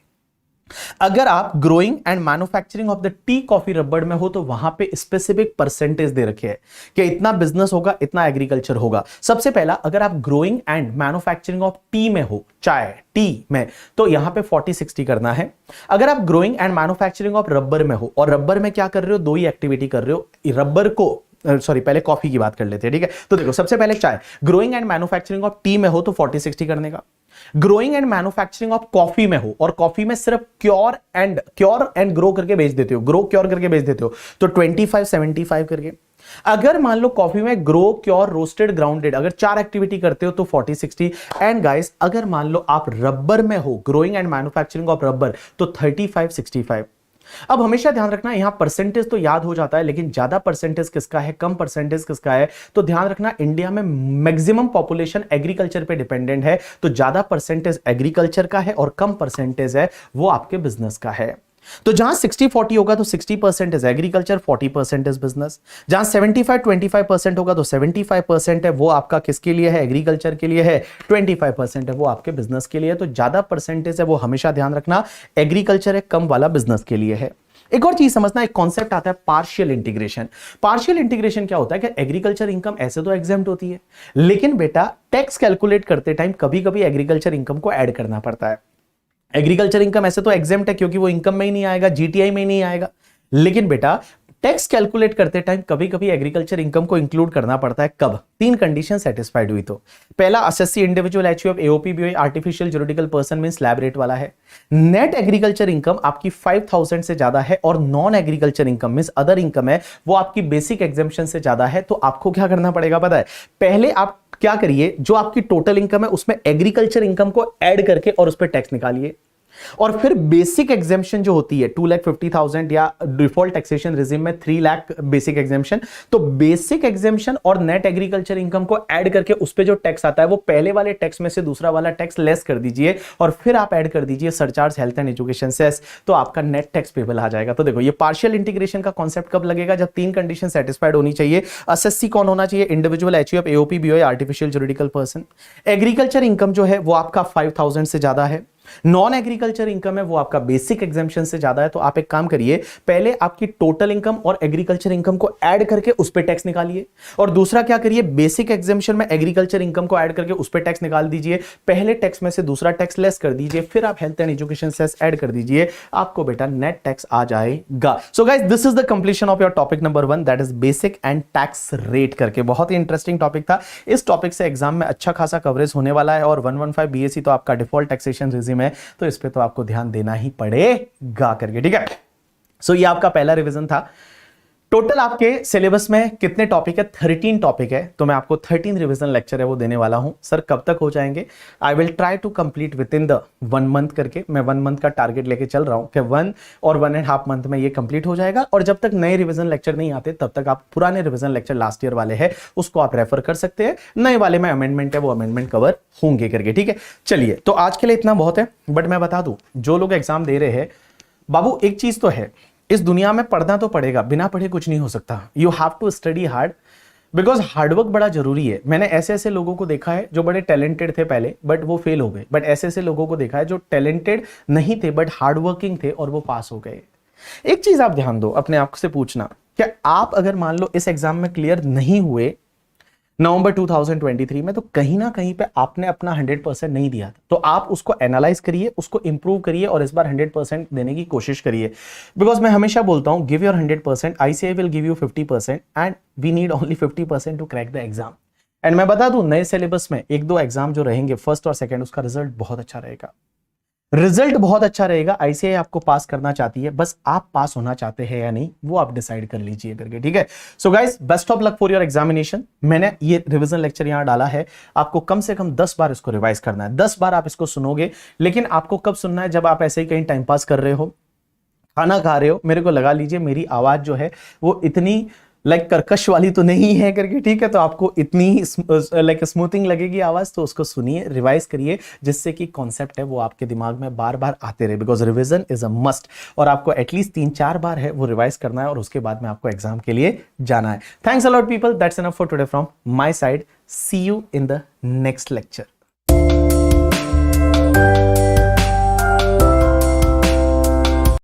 अगर आप growing and manufacturing of the tea coffee रबड़ में हो, तो वहां पे स्पेसिफिक परसेंटेज दे रखे हैं कि इतना बिजनेस होगा, इतना एग्रीकल्चर होगा। सबसे पहला, अगर आप growing and manufacturing of T में हो, चाय टी में, तो यहां पे 40-60 करना है। अगर आप growing and manufacturing of rubber में हो, और रबर में क्या कर रहे हो, दो ही एक्टिविटी कर रहे हो, रबर को सॉरी पहले कॉफी की बात कर लेते हैं, ठीक है। तो देखो सबसे पहले चाय, growing and manufacturing of T में हो तो 40-60 करने का। Growing and manufacturing of coffee में हो और कॉफी में सिर्फ क्योर एंड ग्रो करके बेच देते हो, ग्रो क्योर करके बेच देते हो, तो 25-75 करके। अगर मान लो कॉफी में ग्रो क्योर रोस्टेड ग्राउंडेड, अगर 4 एक्टिविटी करते हो तो 40-60। एंड गाइस अगर मान लो आप रबर में हो, growing and manufacturing of rubber, तो 35-65। अब हमेशा ध्यान रखना, यहां परसेंटेज तो याद हो जाता है, लेकिन ज्यादा परसेंटेज किसका है, कम परसेंटेज किसका है। तो ध्यान रखना, इंडिया में मैक्सिमम पॉपुलेशन एग्रीकल्चर पे डिपेंडेंट है, तो ज्यादा परसेंटेज एग्रीकल्चर का है और कम परसेंटेज है वो आपके बिजनेस का है। तो जहां 60-40 होगा तो 60% एग्रीकल्चर, 40% बिजनेस। जहां 75-25% होगा तो 75% है वो आपका किसके लिए है, एग्रीकल्चर के लिए है, 25% है वो आपके बिजनेस के लिए है। तो ज्यादा परसेंटेज है वो हमेशा ध्यान रखना एग्रीकल्चर है, कम वाला बिजनेस के लिए है। एक और चीज समझना, एक कॉन्सेप्ट आता है पार्शियल इंटीग्रेशन। पार्शियल इंटीग्रेशन क्या होता है कि एग्रीकल्चर इनकम ऐसे तो एग्जेम्प्ट होती है, लेकिन बेटा टैक्स कैलकुलेट करते टाइम कभी कभी एग्रीकल्चर इनकम को ऐड करना पड़ता है। एग्रीकल्चर इनकम ऐसे तो एग्जेम्प्ट है क्योंकि वो इनकम में ही नहीं आएगा, जीटीआई में ही नहीं आएगा, लेकिन बेटा टैक्स कैलकुलेट करते टाइम कभी कभी एग्रीकल्चर इनकम को इंक्लूड करना पड़ता है। कब? 3 कंडीशन सेटिस्फाइड हुई तो। पहला, assessee individual HUF AOP BOE artificial juridical person means slab rate वाला है। नेट एग्रीकल्चर इनकम आपकी 5000 से ज्यादा है और non agriculture income means other income है वो आपकी बेसिक एग्जेम्पशन से ज्यादा है। तो आपको क्या करना पड़ेगा पता है, पहले आप क्या करिए, जो आपकी टोटल इनकम है उसमें एग्रीकल्चर इनकम को ऐड करके और उस पर टैक्स निकालिए, और फिर बेसिक एग्जेम्पशन जो होती है 2,50,000 या डिफॉल्ट टैक्सेशन रिजिम में 3 लाख बेसिक एग्जेम्पशन, तो बेसिक एग्जेम्पशन और नेट एग्रीकल्चर इनकम को ऐड करके उस पे जो टैक्स आता है वो पहले वाले टैक्स में से दूसरा वाला टैक्स लेस कर दीजिए और फिर आप ऐड कर दीजिए surcharge, health and education cess, तो आपका नेट टैक्स पेबल आ जाएगा। तो देखो ये पार्शियल इंटीग्रेशन का कॉन्सेप्ट कब लगेगा, जब 3 कंडीशन सेटिस्फाइड होनी चाहिए। एसएससी कौन होना चाहिए, individual HUF AOP BOE artificial juridical person. Agriculture income जो है वो आपका 5000 से ज्यादा है। नॉन एग्रीकल्चर इनकम है वो आपका बेसिक एग्जेम्पशन से ज्यादा है। तो आप एक काम करिए, पहले आपकी टोटल इनकम और एग्रीकल्चर इनकम को ऐड करके उस पे टैक्स निकालिए, और दूसरा क्या करिए, बेसिक एग्जेम्पशन में एग्रीकल्चर इनकम को ऐड करके उस पे टैक्स निकाल दीजिए, पहले टैक्स में से दूसरा टैक्स लेस कर दीजिए, फिर आप health and education cess add कर दीजिए, आपको बेटा नेट टैक्स आ जाएगा। So guys this is the completion of your topic number 1 that is basic and tax rate करके। बहुत ही इंटरेस्टिंग टॉपिक था, इस टॉपिक से एग्जाम में अच्छा खासा कवरेज होने वाला है, और 115 बीएससी तो आपका डिफॉल्ट टैक्सेशन रिजिम है, तो इस पे तो आपको ध्यान देना ही पड़ेगा करके, ठीक है। सो ये आपका पहला रिवीजन था। टोटल आपके सिलेबस में कितने टॉपिक है? 13 टॉपिक है, तो मैं आपको 13 रिवीजन लेक्चर है वो देने वाला हूं। सर कब तक हो जाएंगे? I will try to complete within the 1 month करके, मैं 1 मंथ का टारगेट लेके चल रहा हूं कि 1 और 1.5 मंथ में ये कंप्लीट हो जाएगा। और जब तक नए रिवीजन लेक्चर नहीं आते तब तक आप पुराने रिवीजन लेक्चर लास्ट ईयर वाले हैं उसको आप रेफर कर सकते हैं, नए वाले में अमेंडमेंट है वो अमेंडमेंट कवर होंगे करके, ठीक है। चलिए, तो आज के लिए इतना बहुत है। बट मैं बता दूं, जो लोग एग्जाम दे रहे हैं, बाबू एक चीज तो है, इस दुनिया में पढ़ना तो पड़ेगा, बिना पढ़े कुछ नहीं हो सकता। You have to study hard, because hard work बड़ा जरूरी है। मैंने ऐसे ऐसे लोगों को देखा है जो बड़े टैलेंटेड थे पहले बट वो फेल हो गए, बट ऐसे ऐसे लोगों को देखा है जो टैलेंटेड नहीं थे बट हार्डवर्किंग थे और वो पास हो गए। एक चीज आप ध्यान दो, अपने आप से पूछना, क्या आप अगर मान लो इस एग्जाम में क्लियर नहीं हुए नवंबर 2023 में, तो कहीं ना कहीं पे आपने अपना 100% नहीं दिया था। तो आप उसको एनालाइज करिए, उसको इंप्रूव करिए और इस बार 100% देने की कोशिश करिए। बिकॉज मैं हमेशा बोलता हूं, give your 100%, ICAI will give you 50% and we need only 50% to crack the exam. And मैं बता दूं, नए सिलेबस में 1-2 एग्जाम जो रहेंगे फर्स्ट और सेकंड, उसका रिजल्ट बहुत अच्छा रहेगा। रिजल्ट बहुत अच्छा रहेगा। ICAI आपको पास करना चाहती है, बस आप पास होना चाहते हैं या नहीं वो आप डिसाइड कर लीजिए करके, ठीक है। So guys, best of luck for your examination. मैंने ये रिवीजन लेक्चर यहां डाला है, आपको कम से कम 10 बार इसको रिवाइज करना है। 10 बार आप इसको सुनोगे, लेकिन आपको कब सुनना है? जब आप ऐसे ही कहीं टाइम पास कर रहे हो, खाना खा रहे हो, मेरे को लगा लीजिए मेरी आवाज जो है वो इतनी लाइक कर्कश वाली तो नहीं है करके, ठीक है। तो आपको इतनी लाइक स्मूथिंग लगेगी आवाज, तो उसको सुनिए, रिवाइज करिए, जिससे कि कॉन्सेप्ट है वो आपके दिमाग में बार बार आते रहे। Because revision is a must, और आपको एटलीस्ट 3-4 बार है वो रिवाइज करना है और उसके बाद में आपको एग्जाम के लिए जाना है। Thanks a lot people, that's enough for today from my side. See you in the next lecture.